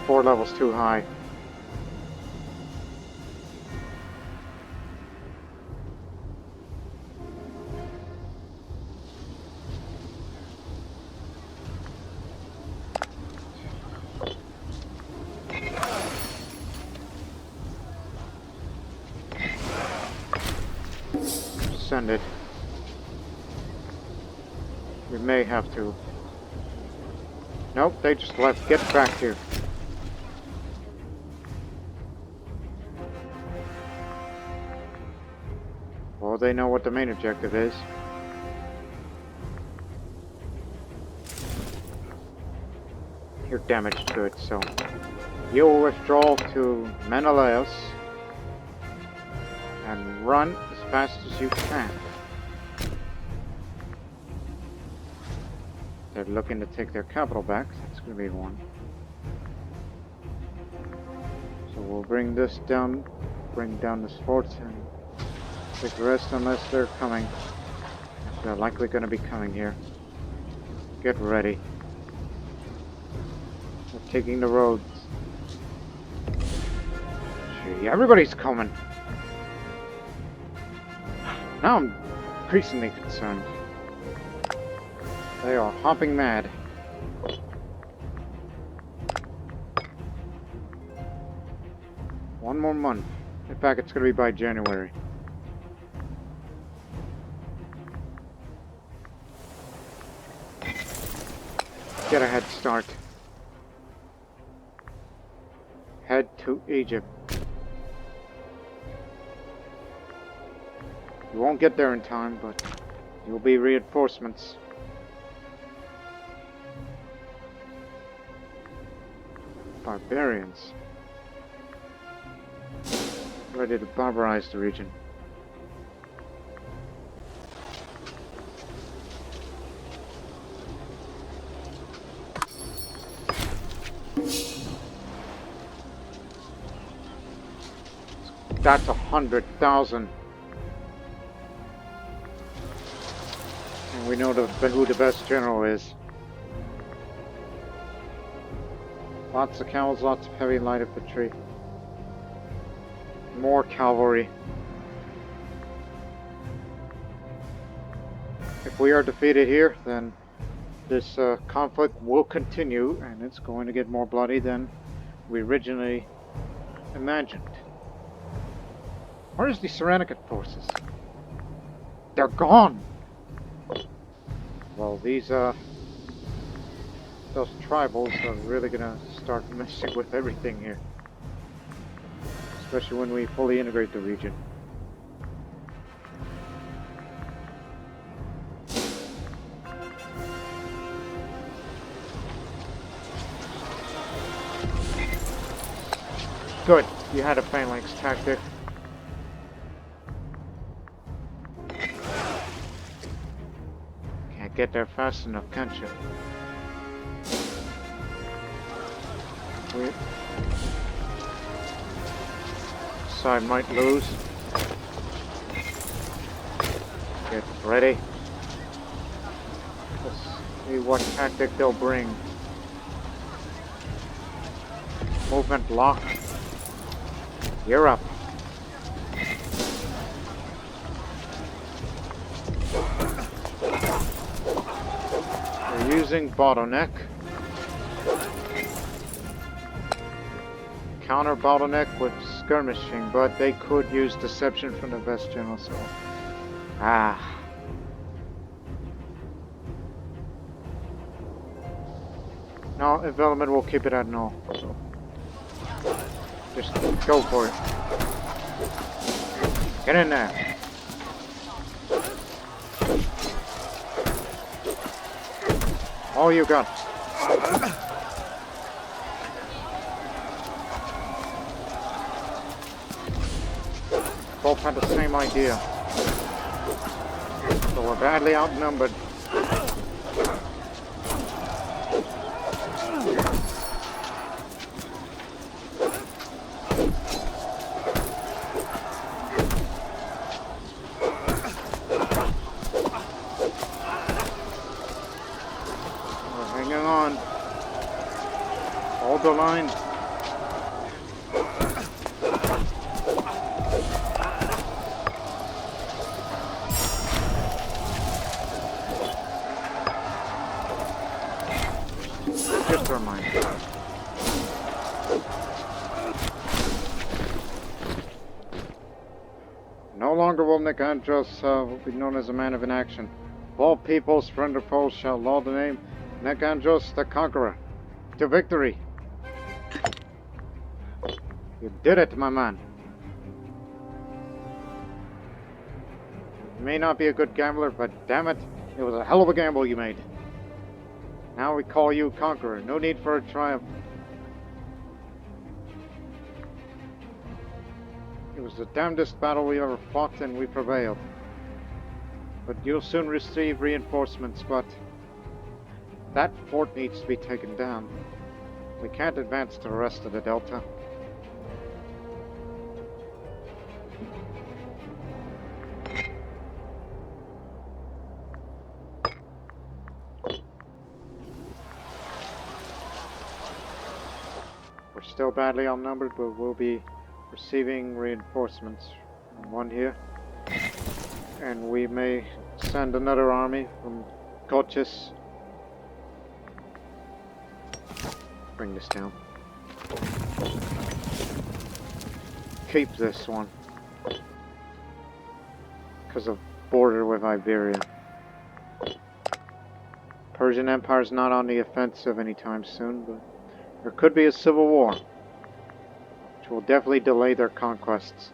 4 levels too high. Send it. We may have to. Nope, they just left. Get back here. Well, they know what the main objective is. You're damaged to it, so you'll withdraw to Menelaus and run as fast as you can. They're looking to take their capital back. That's going to be one. So we'll bring this down, bring down the forts, and take the rest unless they're coming. They're likely going to be coming here. Get ready. We're taking the roads. Gee, everybody's coming. Now I'm increasingly concerned. They are hopping mad. One more month. In fact, it's going to be by January. Get a head start. Head to Egypt. You won't get there in time, but you'll be reinforcements. Barbarians. Ready to barbarize the region. That's 100,000. And we know who the best general is. Lots of camels, lots of heavy light infantry. More cavalry. If we are defeated here, then this conflict will continue, and it's going to get more bloody than we originally imagined. Where's the Saracen forces? They're gone! Well, those tribals are really gonna start messing with everything here. Especially when we fully integrate the region. Good, you had a phalanx tactic. Can't get there fast enough, can't you? Side might lose. Get ready. Let's see what tactic they'll bring. Movement lock. You're up. We're using bottleneck. Counter bottleneck with skirmishing, but they could use deception from the best general, so... No, envelopment will keep it at null, so... just go for it. Get in there. All you got. Both had the same idea. So we're badly outnumbered. We're hanging on. Hold the line. mine. No longer will Nicandros be known as a man of inaction. All peoples, friend or foe, shall laud the name Nicandros the Conqueror. To victory! You did it, my man. You may not be a good gambler, but damn it, it was a hell of a gamble you made. Now we call you Conqueror. No need for a triumph. It was the damnedest battle we ever fought, and we prevailed. But you'll soon receive reinforcements, but that fort needs to be taken down. We can't advance to the rest of the Delta. We're still badly outnumbered, but we'll be receiving reinforcements. One here. And we may send another army from Coches. Bring this down. Keep this one. Because of border with Iberia. Persian Empire's not on the offensive anytime soon, but there could be a civil war, which will definitely delay their conquests.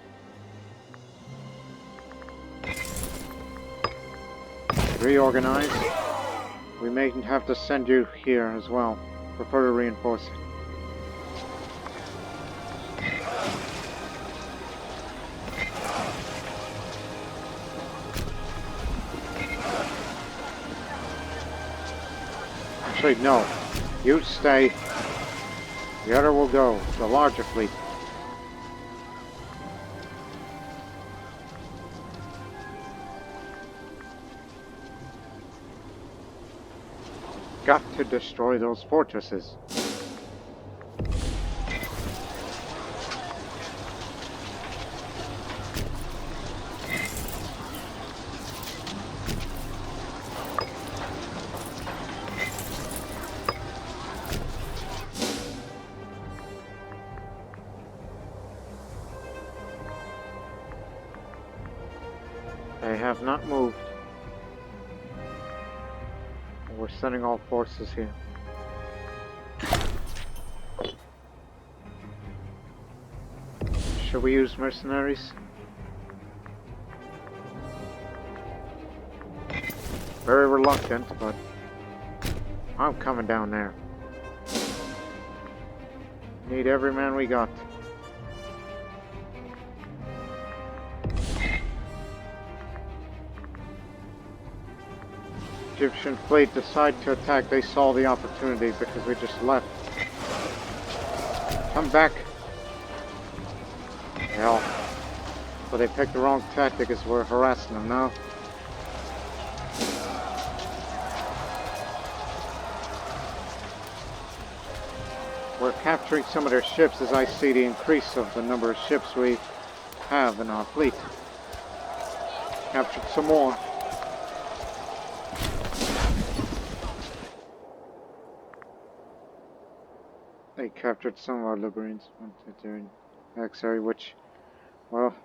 Reorganize. We may have to send you here as well for further reinforcement. Actually, no. You stay. The other will go. The larger fleet. Got to destroy those fortresses. They have not moved. We're sending all forces here. Should we use mercenaries? Very reluctant, but I'm coming down there. Need every man we got. Egyptian fleet decided to attack. They saw the opportunity because we just left. Come back. Hell. But they picked the wrong tactic as we're harassing them now. We're capturing some of their ships as I see the increase of the number of ships we have in our fleet. Captured some more. They captured some of our Liberians. Actually, which, well,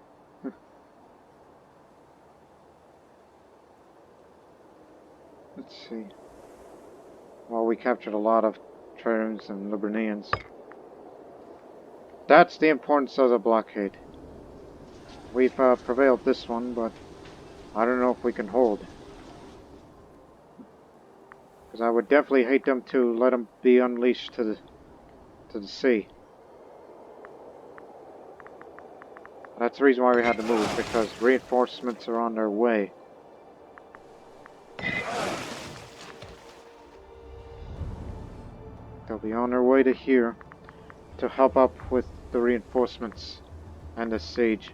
let's see. Well, we captured a lot of Trojans and Liburnians. That's the importance of the blockade. We've prevailed this one, but I don't know if we can hold. Because I would definitely hate them to let them be unleashed to the sea. That's the reason why we had to move, because reinforcements are on their way. They'll be on their way to here to help up with the reinforcements and the siege.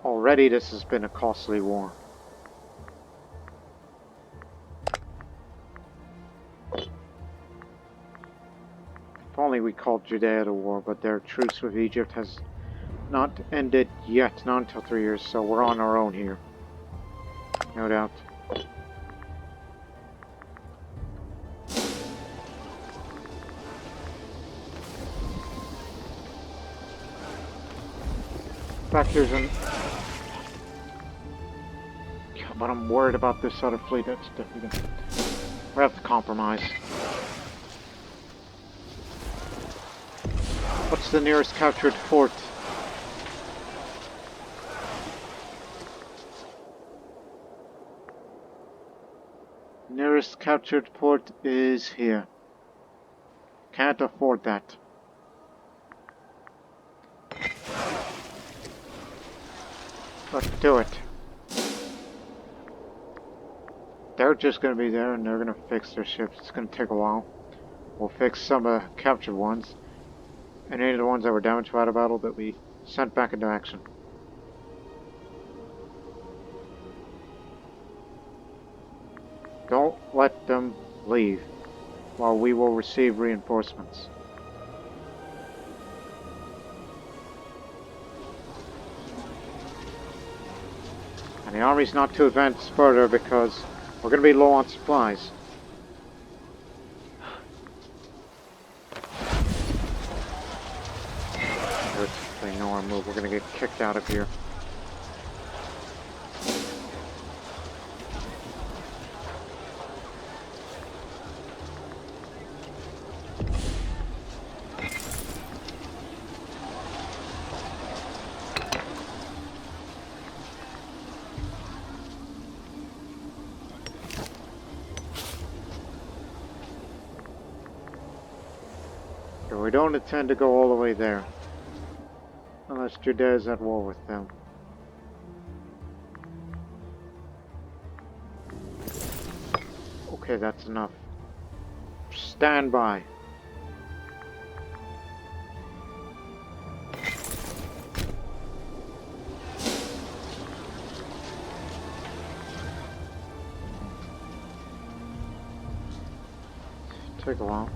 Already this has been a costly war. If only we called Judea to war, but their truce with Egypt has not ended yet, not until 3 years, so we're on our own here. No doubt. Back here's an... But I'm worried about this other fleet. That's definitely gonna... We have to compromise. What's the nearest captured fort? Nearest captured port is here. Can't afford that. Let's do it. They're just gonna be there and they're gonna fix their ships. It's gonna take a while. We'll fix some captured ones. And any of the ones that were damaged by the battle that we sent back into action. Don't let them leave while we will receive reinforcements. And the army's not to advance further because we're going to be low on supplies. They know our move. We're going to get kicked out of here. We don't intend to go all the way there. Unless Judea is at war with them. Okay, that's enough. Stand by. Take a while.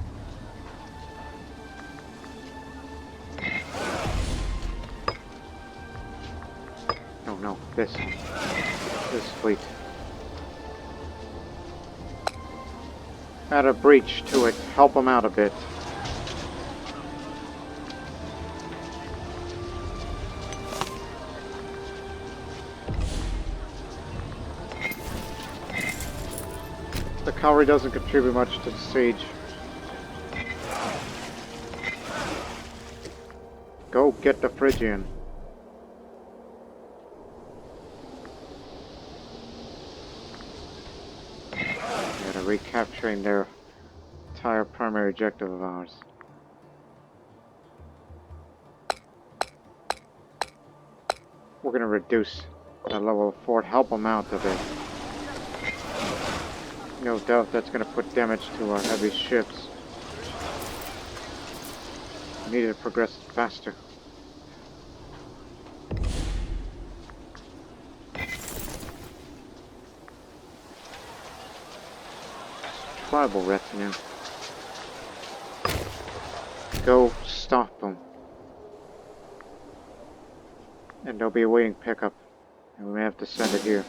No, this fleet. Add a breach to it, help them out a bit. The cavalry doesn't contribute much to the siege. Go get the Phrygian. Recapturing their entire primary objective of ours. We're going to reduce the level of fort, help them out a bit. No doubt that's going to put damage to our heavy ships. We need to progress faster. Tribal retinue. Go stop them. And there'll be a waiting pickup. And we may have to send it here.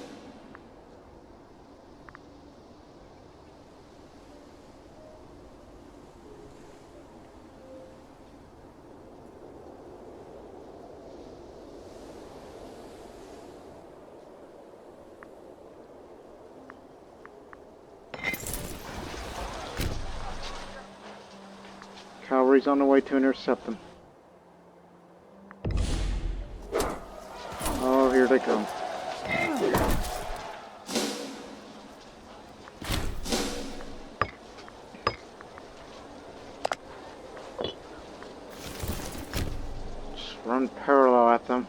Cavalry's on the way to intercept them. Oh, here they come. Just run parallel at them.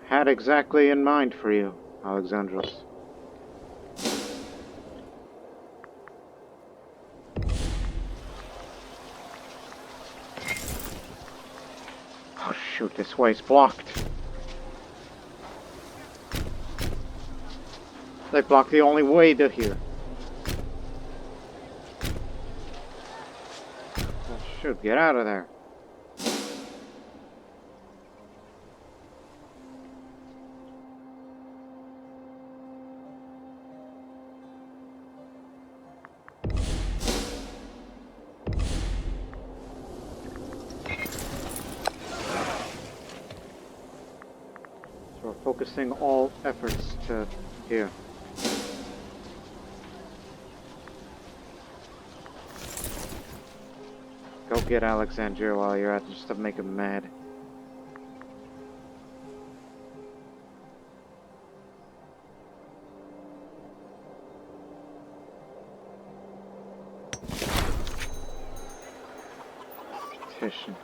Had exactly in mind for you, Alexandros. Oh shoot, this way's blocked. They blocked the only way to here. Oh shoot, get out of there. Focusing all efforts to here. Go get Alexandria while you're at it, just to make him mad. Petition.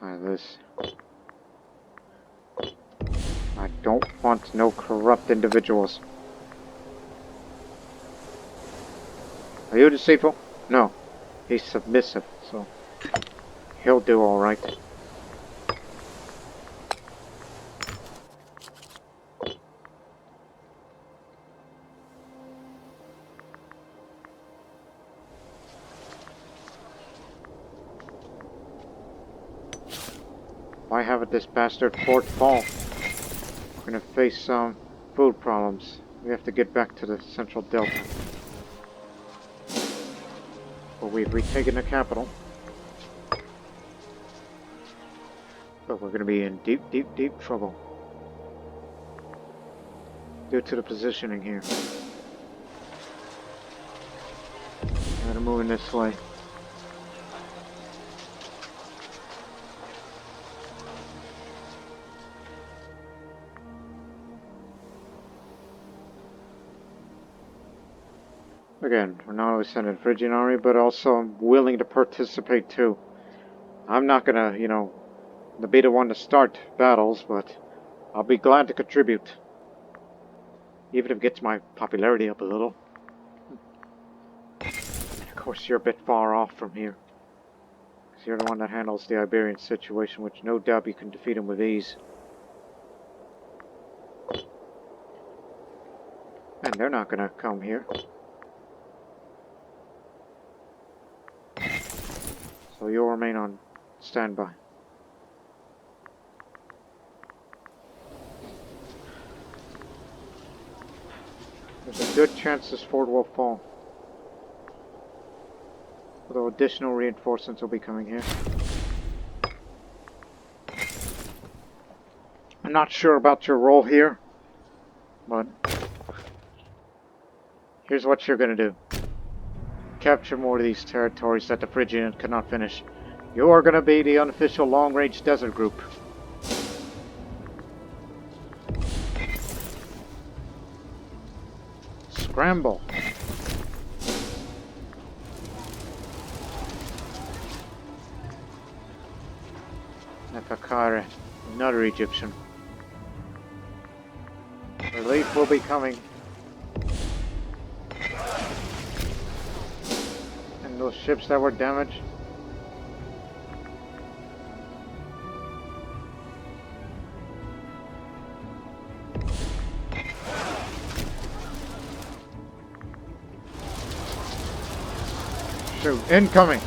Sign this. I don't want no corrupt individuals. Are you deceitful? No. He's submissive, so he'll do alright. Why haven't this bastard fort fall? We're gonna face some food problems. We have to get back to the Central Delta. But we've retaken the capital. But we're gonna be in deep, deep, deep trouble. Due to the positioning here. Gotta move in this way. Again, we're not only sending Phrygian army, but also I'm willing to participate too. I'm not gonna, you know, be the one to start battles, but I'll be glad to contribute. Even if it gets my popularity up a little. And of course, you're a bit far off from here. Because you're the one that handles the Iberian situation, which no doubt you can defeat him with ease. And they're not gonna come here. So you'll remain on standby. There's a good chance this fort will fall. Although additional reinforcements will be coming here. I'm not sure about your role here, but here's what you're gonna do. Capture more of these territories that the Phrygian cannot finish. You are gonna be the unofficial long-range desert group. Scramble. Nepakare, another Egyptian. Relief will be coming. And those ships that were damaged. Shoot, incoming!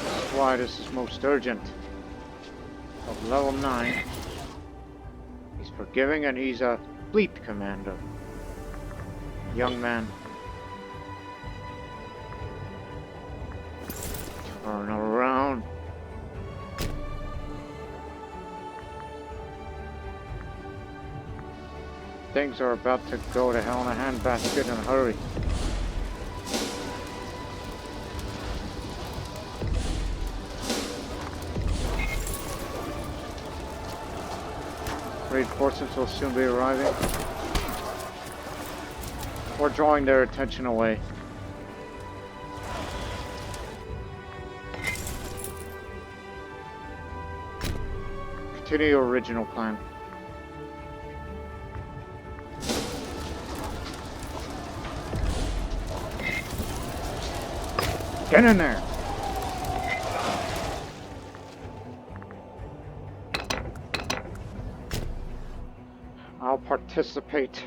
That's why this is most urgent. Of level 9. He's forgiving and he's a fleet commander. Young man. Turn around. Things are about to go to hell in a handbasket in a hurry. Reinforcements will soon be arriving. Or drawing their attention away. Continue your original plan. Get in there! I'll participate.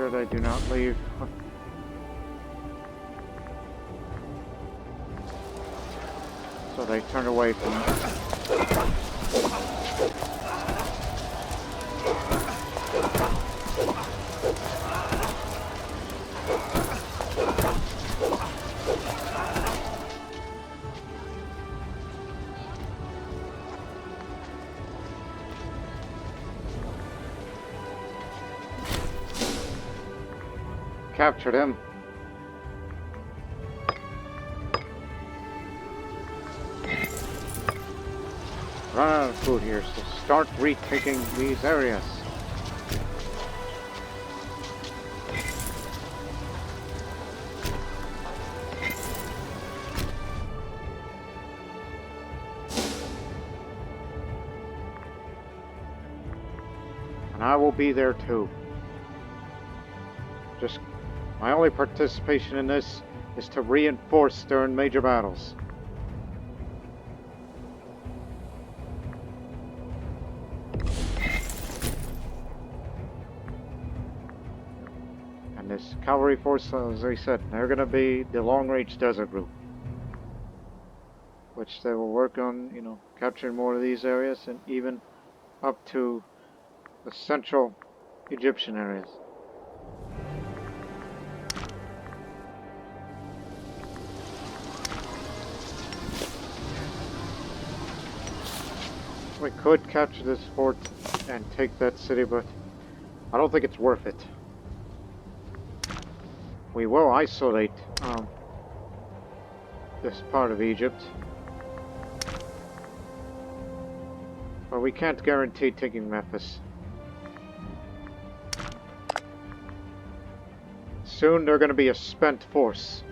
sure they do not leave. So they turn away from us. Captured him. Run out of food here, so start retaking these areas. And I will be there too. Just my only participation in this is to reinforce during major battles. And this cavalry force, as I said, they're going to be the long-range desert group, which they will work on, you know, capturing more of these areas and even up to the central Egyptian areas. We could capture this fort and take that city, but I don't think it's worth it. We will isolate this part of Egypt, but we can't guarantee taking Memphis. Soon they're going to be a spent force.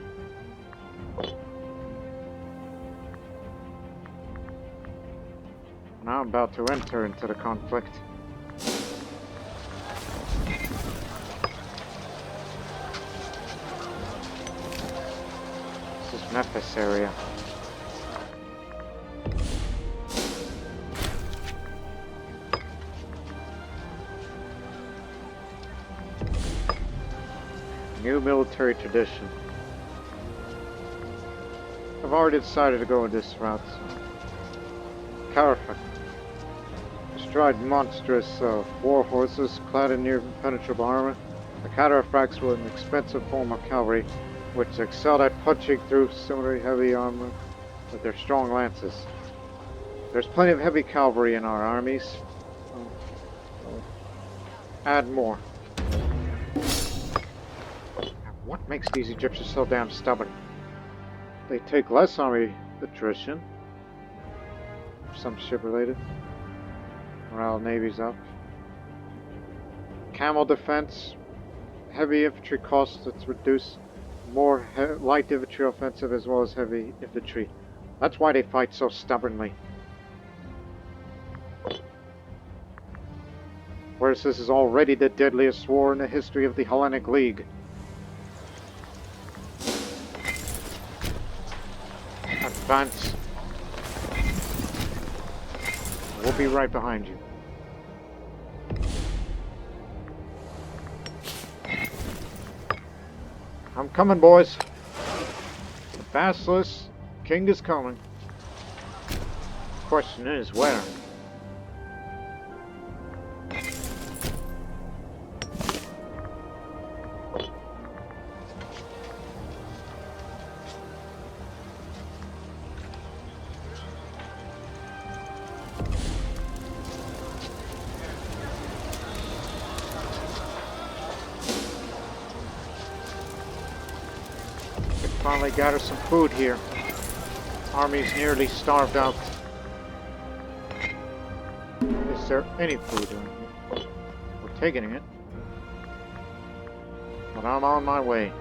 Now I'm about to enter into the conflict. This is Memphis area. New military tradition. I've already decided to go this route. Carafac. Destroyed monstrous war horses clad in near impenetrable armor. The Catarafracs were an expensive form of cavalry, which excelled at punching through similarly heavy armor with their strong lances. There's plenty of heavy cavalry in our armies. Add more. What makes these Egyptians so damn stubborn? They take less army attrition. Some ship related. Morale navy's up. Camel defense. Heavy infantry costs that's reduced. More light infantry offensive as well as heavy infantry. That's why they fight so stubbornly. Whereas this is already the deadliest war in the history of the Hellenic League. Advance. We'll be right behind you. I'm coming, boys. The Basilisk King is coming. Question is, where? Finally gather some food here. Army's nearly starved out. Is there any food in here? We're taking it. But I'm on my way.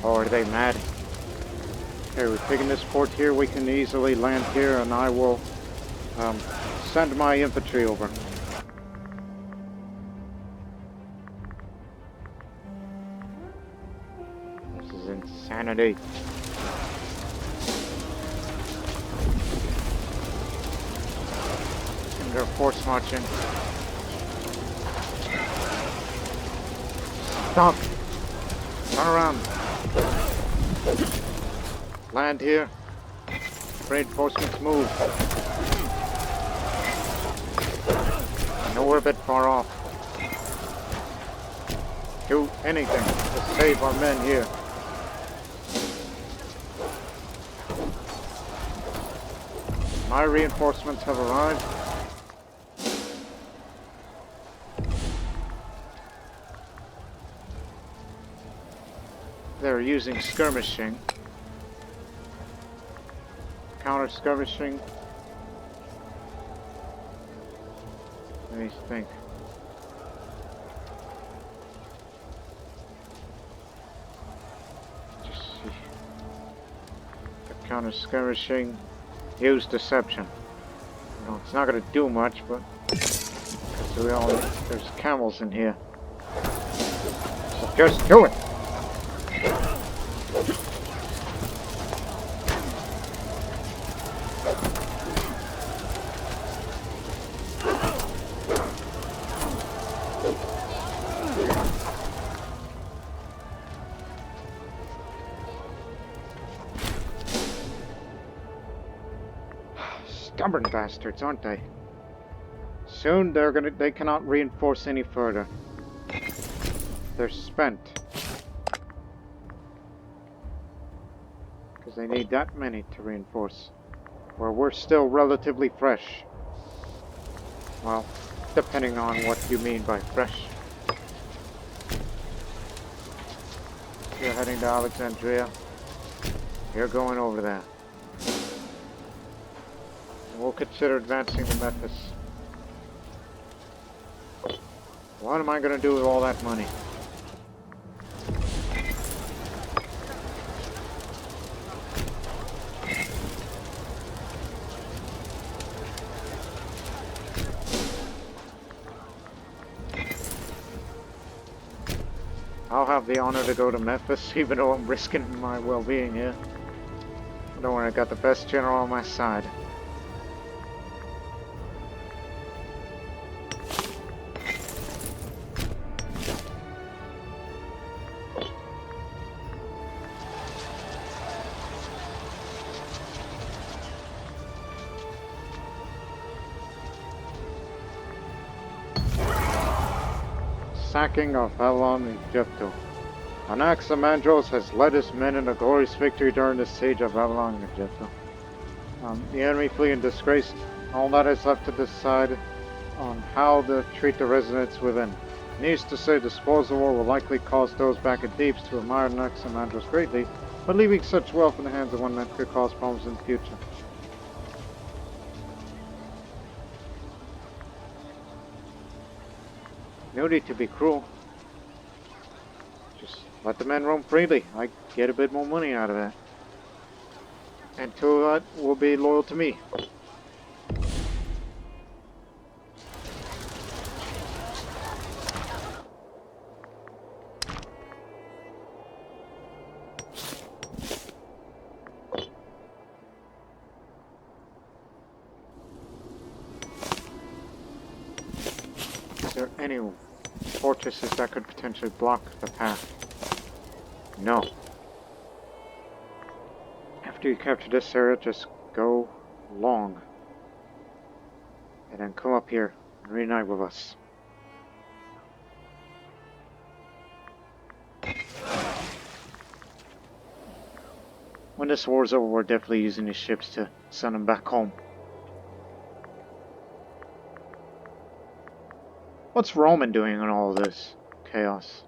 Oh, are they mad? Okay, we're taking this port here. We can easily land here, and I will send my infantry over. This is insanity. And they're force marching. Stop! Turn around. Land here. Reinforcements move. I know we're a bit far off. Do anything to save our men here. My reinforcements have arrived. They're using skirmishing. Counter skirmishing. Let me think. Just see. The counter skirmishing. Use deception. No, it's not going to do much, but there's camels in here. So just do it. Stubborn bastards, aren't they? Soon they cannot reinforce any further. They're spent. Because they need that many to reinforce. Where we're still relatively fresh. Well, depending on what you mean by fresh. You're heading to Alexandria. You're going over there. We'll consider advancing to Memphis. What am I going to do with all that money? I'll have the honor to go to Memphis, even though I'm risking my well-being here. Don't worry, I got the best general on my side. Sacking of Hellenic League. Anaximandros has led his men in a glorious victory during the siege of Hellenic League. The enemy flee in disgrace. All that is left to decide on how to treat the residents within. Needless to say, the spoils of war will likely cause those back in Thebes to admire Anaximandros greatly, but leaving such wealth in the hands of one man could cause problems in the future. No need to be cruel. Just let the men roam freely. I get a bit more money out of that. And Tuat will be loyal to me. Is there any fortresses that could potentially block the path? No. After you capture this area, just go long. And then come up here and reunite with us. When this war's over, we're definitely using these ships to send them back home. What's Roman doing in all of this chaos?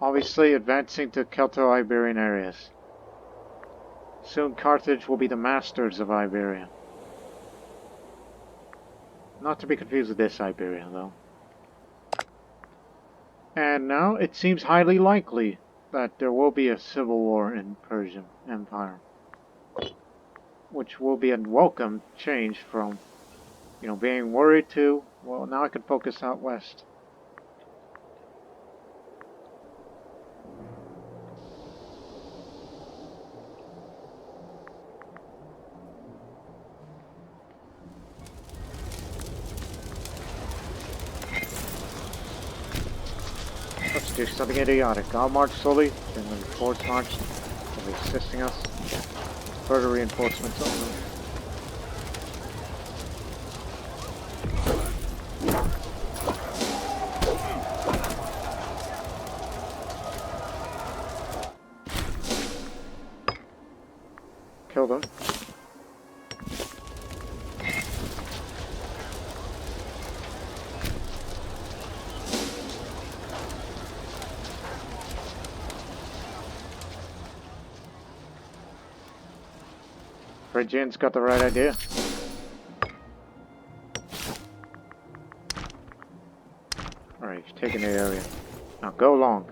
Obviously advancing to Celto-Iberian areas. Soon Carthage will be the masters of Iberia. Not to be confused with this Iberia, though. And now it seems highly likely that there will be a civil war in Persian Empire, which will be a welcome change from, you know, being worried to, well, now I can focus out west. Let's do something idiotic. I'll march slowly, then when the force march, they'll be assisting us. Further reinforcements only. Kill them. Phrygian's got the right idea. Alright, you've taken the area. Now go long.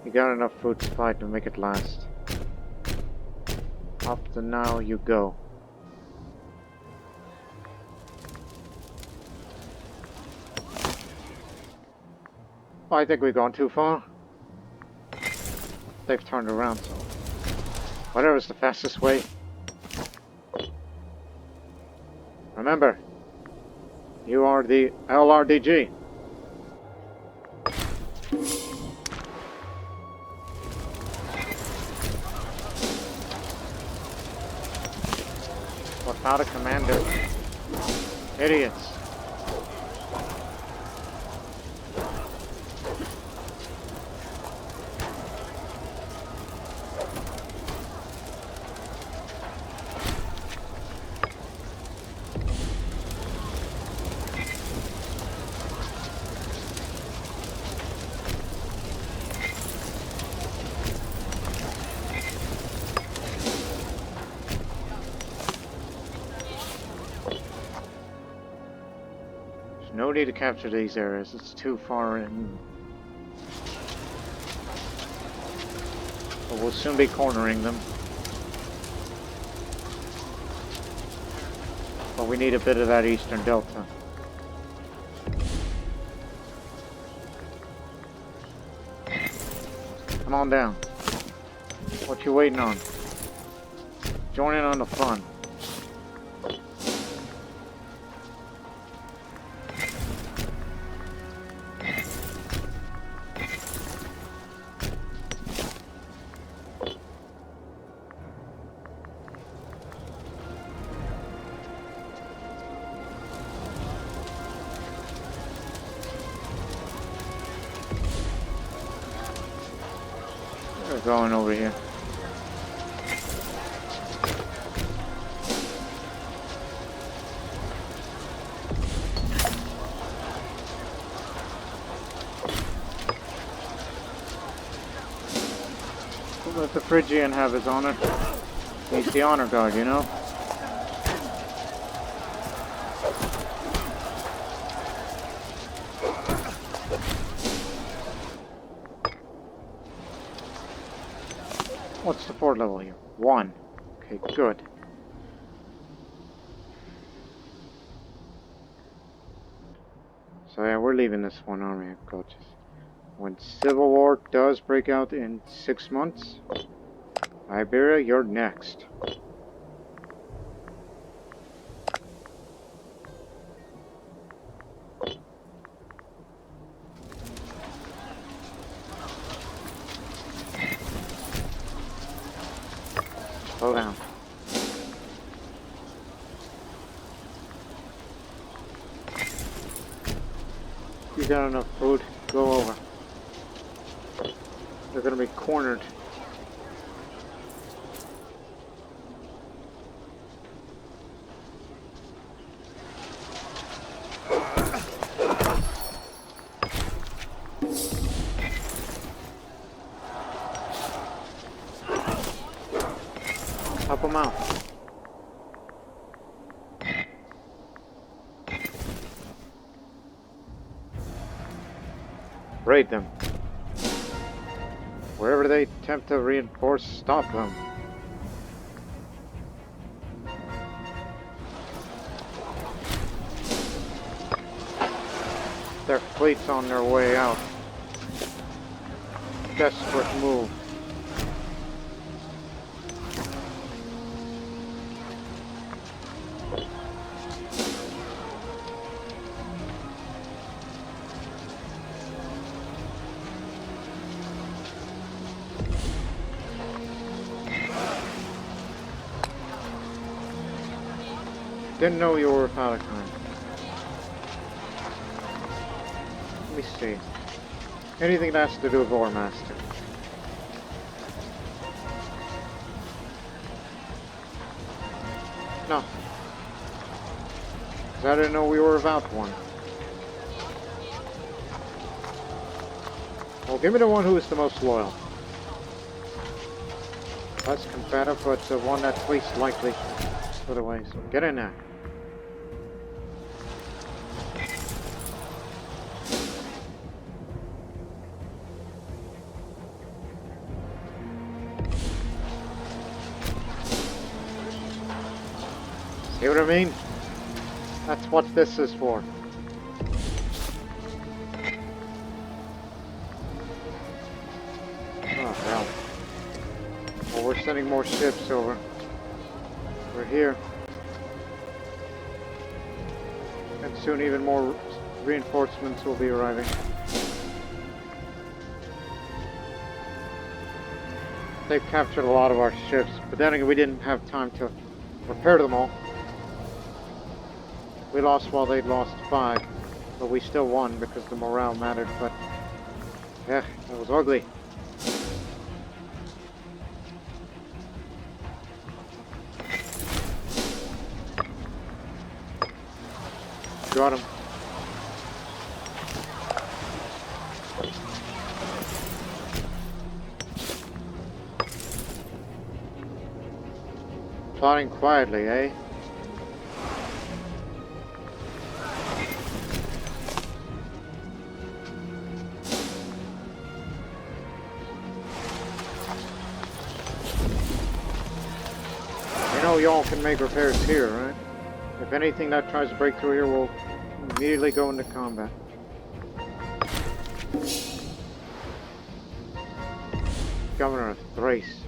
You got enough food supply to make it last. Up to now you go. Well, I think we've gone too far. They've turned around, so whatever's the fastest way. Remember, you are the LRDG. Without a commander. Idiots. No need to capture these areas, it's too far in. But we'll soon be cornering them. But we need a bit of that eastern delta. Come on down. What you waiting on? Join in on the fun. We're going over here. We'll let the Phrygian have his honor. He's the honor guard, you know? What's the fort level here? 1. Okay, good. So yeah, we're leaving this one army of coaches. When civil war does break out in 6 months, Iberia, you're next. Slow down. You got enough food? Go over. They're gonna be cornered. Help them out. Raid them. Wherever they attempt to reinforce, stop them. Their fleet's on their way out. Desperate move. Didn't know you were a Pelican. Let me see. Anything that has to do with Warmaster. No. 'Cause I didn't know we were about one. Well, give me the one who is the most loyal. Less combative, but the one that's least likely to put away. So get in there. See what I mean? That's what this is for. Oh, hell. Well, we're sending more ships over. We're here. And soon even more reinforcements will be arriving. They've captured a lot of our ships, but then again, we didn't have time to repair them all. We lost while they'd lost 5, but we still won because the morale mattered, but yeah, it was ugly. Got him. Plotting quietly, eh? Y'all can make repairs here, right? If anything that tries to break through here will immediately go into combat. Governor of Thrace.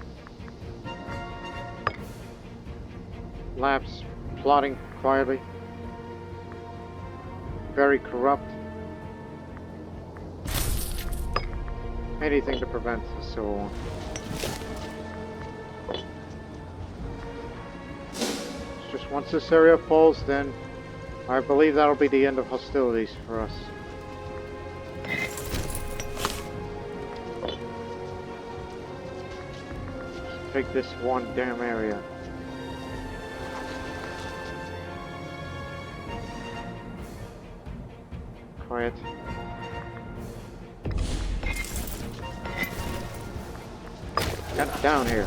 Lapse, plotting quietly. Very corrupt. Anything to prevent the Civil War. Just once this area falls, then I believe that'll be the end of hostilities for us. Just take this one damn area. Quiet. Get down here.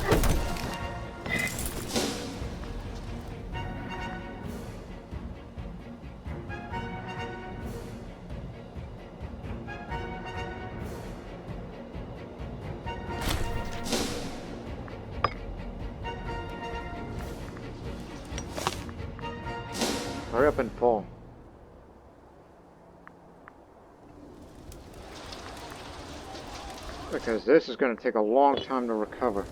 Hurry up and fall. Because this is going to take a long time to recover.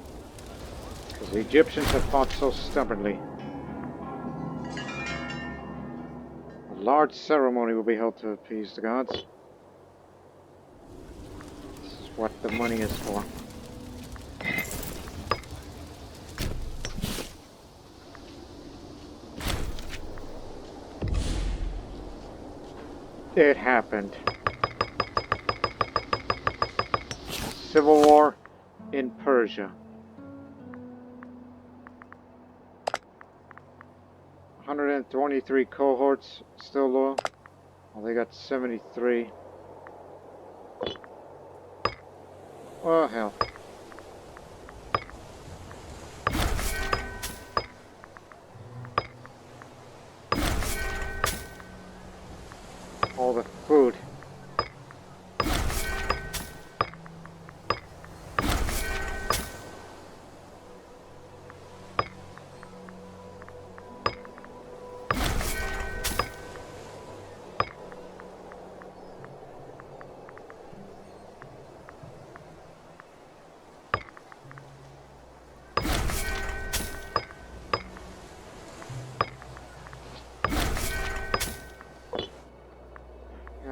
Because the Egyptians have fought so stubbornly. A large ceremony will be held to appease the gods. This is what the money is for. It happened. Civil War in Persia. 123 cohorts still loyal. Well, they got 73. Oh, hell. All the food.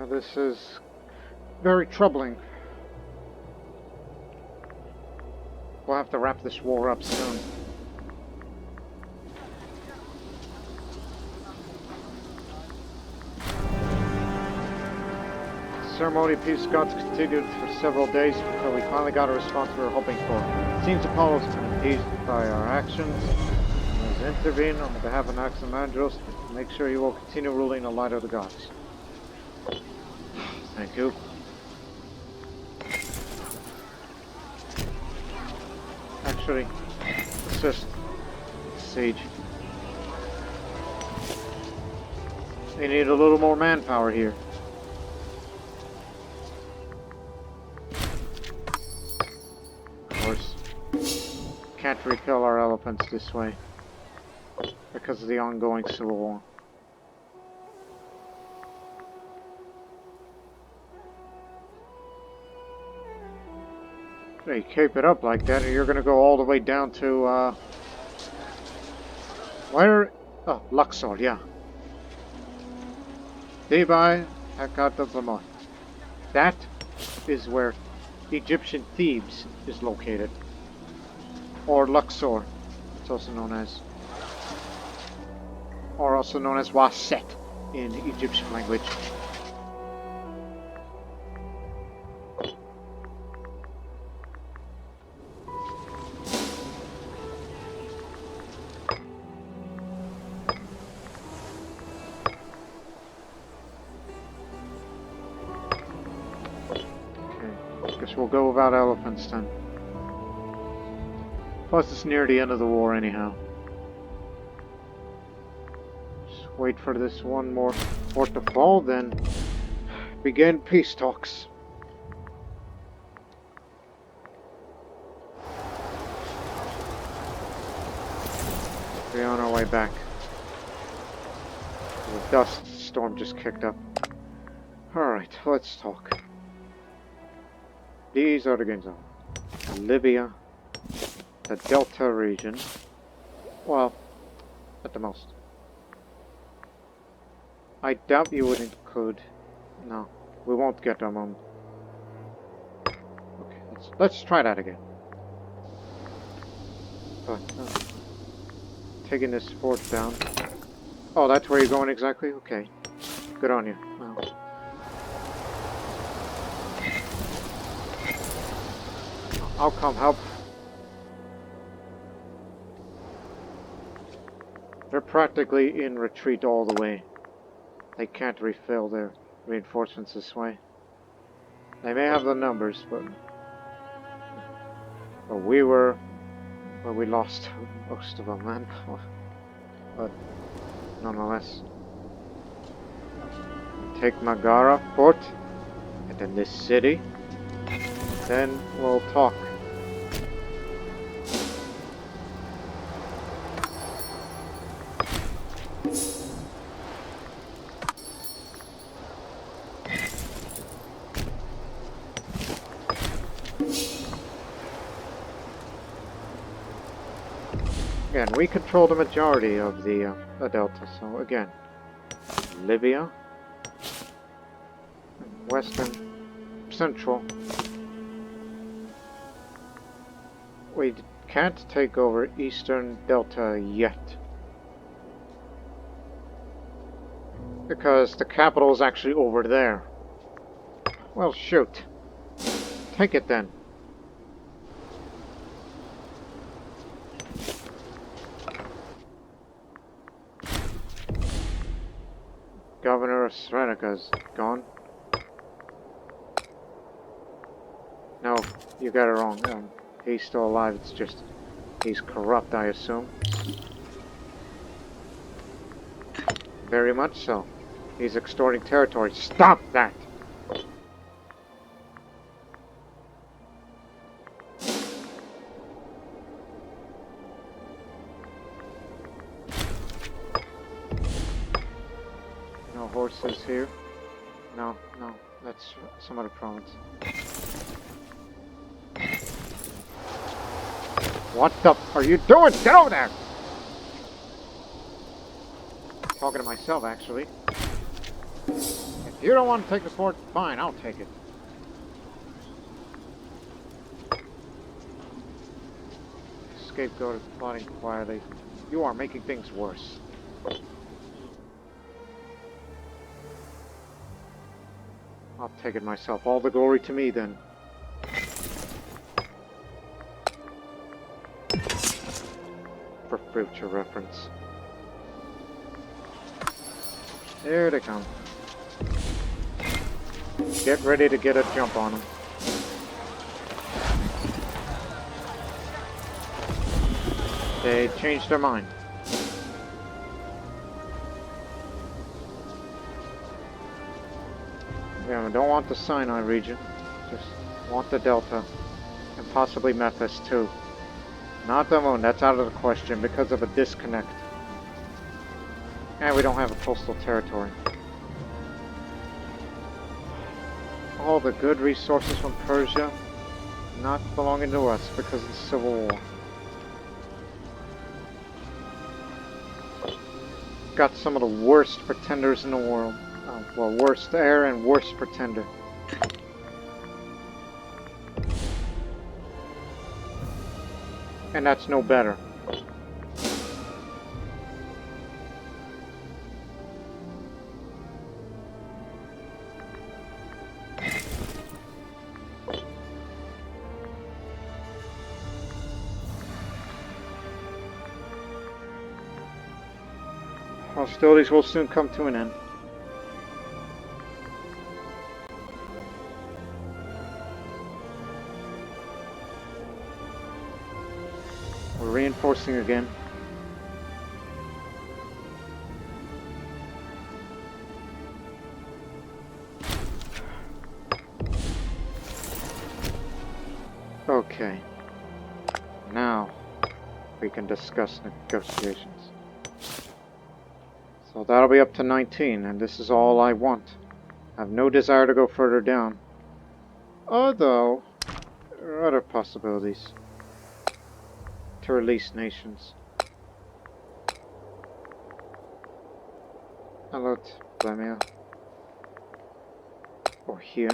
This is very troubling. We'll have to wrap this war up soon. The ceremony of peace gods continued for several days until we finally got a response we were hoping for. It seems Apollo's been appeased by our actions and has intervened on behalf of Anaximandros to make sure he will continue ruling the light of the gods. Thank you. Actually, assist Siege. They need a little more manpower here. Of course, can't repel our elephants this way because of the ongoing civil war. Hey, keep it up like that, or you're gonna go all the way down to, where? Oh, Luxor, yeah. Thebes, Hakat of Lamont. That is where Egyptian Thebes is located. Or Luxor, it's also known as. Or also known as Waset in Egyptian language. We'll go without elephants then. Plus it's near the end of the war anyhow. Just wait for this one more fort to fall, then begin peace talks. We're on our way back. The dust storm just kicked up. Alright, let's talk. These are the games on Libya, the Delta region. Well, at the most. I doubt you would include. No, we won't get them on. Okay, let's try that again. But taking this fort down. Oh, that's where you're going exactly? Okay, good on you. Wow. I'll come help. They're practically in retreat all the way. They can't refill their reinforcements this way. They may have the numbers, but we lost most of them, man. But nonetheless, take Megara fort, and then this city. Then we'll talk. Again, we control the majority of the Delta, so again, Libya, Western, Central. We can't take over Eastern Delta yet. Because the capital is actually over there. Well, shoot. Take it then. Governor of Serenika's gone. No, you got it wrong. He's still alive, it's just he's corrupt, I assume. Very much so. He's extorting territory. Stop that! No horses here. No, that's some other province. What the are you doing? Get over there! Talking to myself, actually. If you don't want to take the fort, fine, I'll take it. Scapegoat is plotting quietly. You are making things worse. I'll take it myself. All the glory to me, then. For future reference. There they come. Get ready to get a jump on them. They changed their mind. Yeah, we don't want the Sinai region. Just want the Delta. And possibly Memphis, too. Not the moon, that's out of the question because of a disconnect. And we don't have a coastal territory. All the good resources from Persia not belonging to us because of the Civil War. Got some of the worst pretenders in the world. Well, worst heir and worst pretender. And that's no better. Hostilities will soon come to an end. We're reinforcing again. Okay. Now we can discuss negotiations. So that'll be up to 19, and this is all I want. I have no desire to go further down. Although, there are other possibilities to release nations. Hello, Blemia. Or here.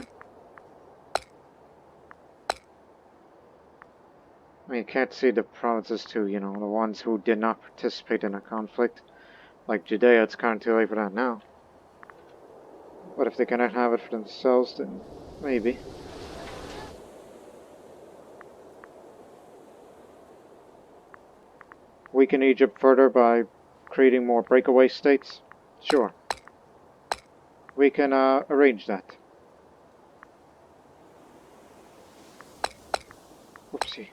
I mean, you can't see the provinces too, you know, the ones who did not participate in a conflict. Like Judea, it's kind of too late for that now. But if they cannot have it for themselves, then maybe. Weaken Egypt further by creating more breakaway states? Sure. We can arrange that. Oopsie.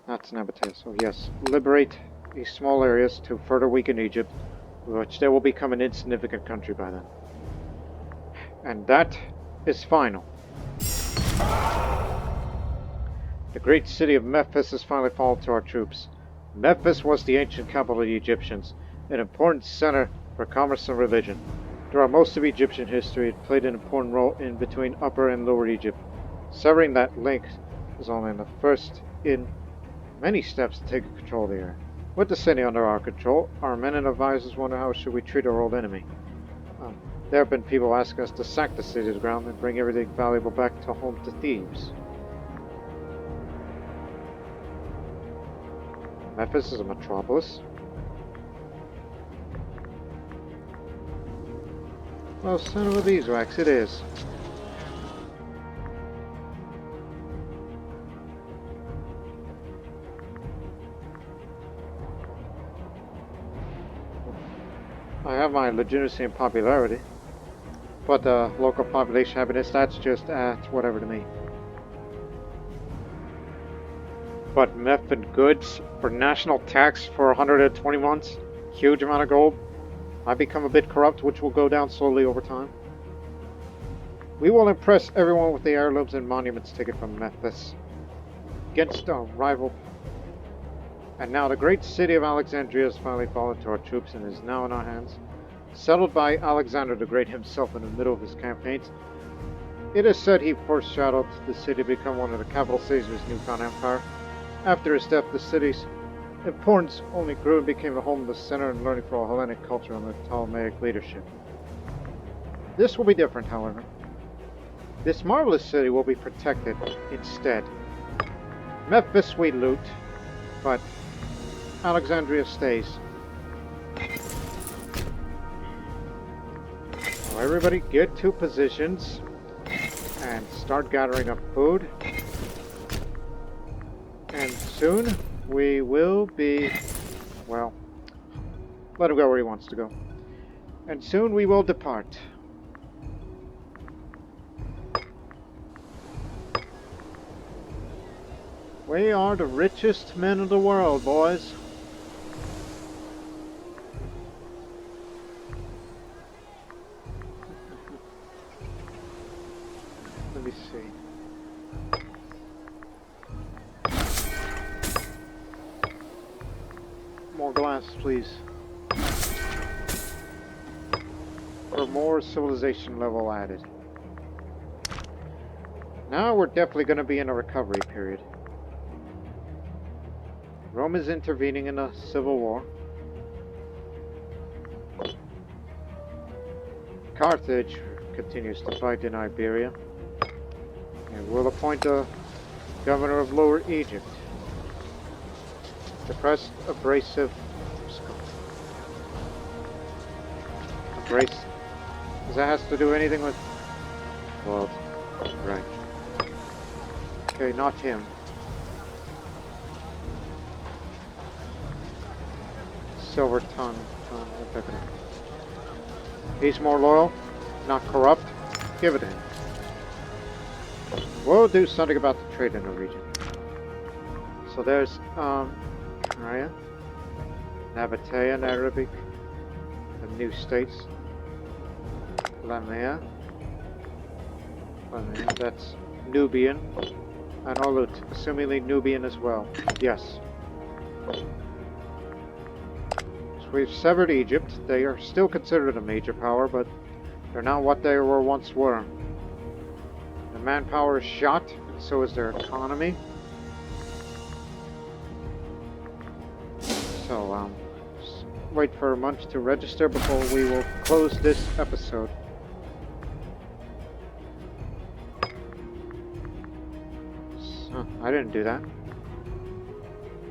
That's an habitat, so yes. Liberate these small areas to further weaken Egypt, which they will become an insignificant country by then. And that is final. The great city of Memphis has finally fallen to our troops. Memphis was the ancient capital of the Egyptians, an important center for commerce and religion. Throughout most of Egyptian history, it played an important role in between Upper and Lower Egypt. Severing that link was only the first in many steps to take control of the area. With the city under our control, our men and advisors wonder how should we treat our old enemy. There have been people asking us to sack the city to the ground and bring everything valuable back to home to Thebes. Memphis is a metropolis. Well, son of a beeswax, it is. I have my legitimacy and popularity, but the local population happiness, that's just whatever to me. But meth and goods for national tax for 120 months, huge amount of gold. I become a bit corrupt, which will go down slowly over time. We will impress everyone with the heirlooms and monuments taken from Memphis against a rival. And now the great city of Alexandria has finally fallen to our troops and is now in our hands. Settled by Alexander the Great himself in the middle of his campaigns, it is said he foreshadowed the city to become one of the capital cities of his newfound empire. After his death, the city's importance only grew and became the home of the center and learning for all Hellenic culture under Ptolemaic leadership. This will be different, however. This marvelous city will be protected instead. Memphis we loot, but Alexandria stays. So everybody get to positions and start gathering up food. And soon we will be, well, let him go where he wants to go. And soon we will depart. We are the richest men in the world, boys. Let me see. More glass, please. For more civilization level added. Now we're definitely going to be in a recovery period. Rome is intervening in a civil war. Carthage continues to fight in Iberia. And will appoint a governor of Lower Egypt. Depressed, abrasive. Does that has to do anything with? Well, right. Okay, not him. Silver tongue. He's more loyal, not corrupt. Give it to him. We'll do something about the trade in the region. So there's Raya, Nabatea and Arabic, the new states. Lamea, that's Nubian, and Olut, assumingly Nubian as well. Yes. So we've severed Egypt. They are still considered a major power, but they're not what they once were. The manpower is shot, and so is their economy. So, just wait for a month to register before we will close this episode. I didn't do that.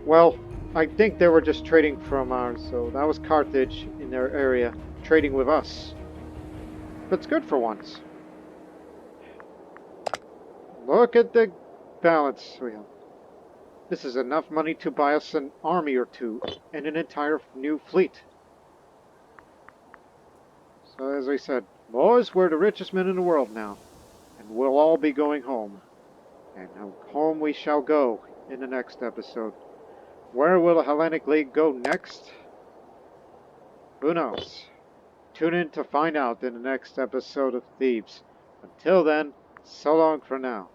Well, I think they were just trading from ours, so that was Carthage in their area, trading with us. But it's good for once. Look at the balance we have. This is enough money to buy us an army or two, and an entire new fleet. So as I said, boys, we're the richest men in the world now, and we'll all be going home. And home we shall go in the next episode. Where will the Hellenic League go next? Who knows? Tune in to find out in the next episode of Thebes. Until then, so long for now.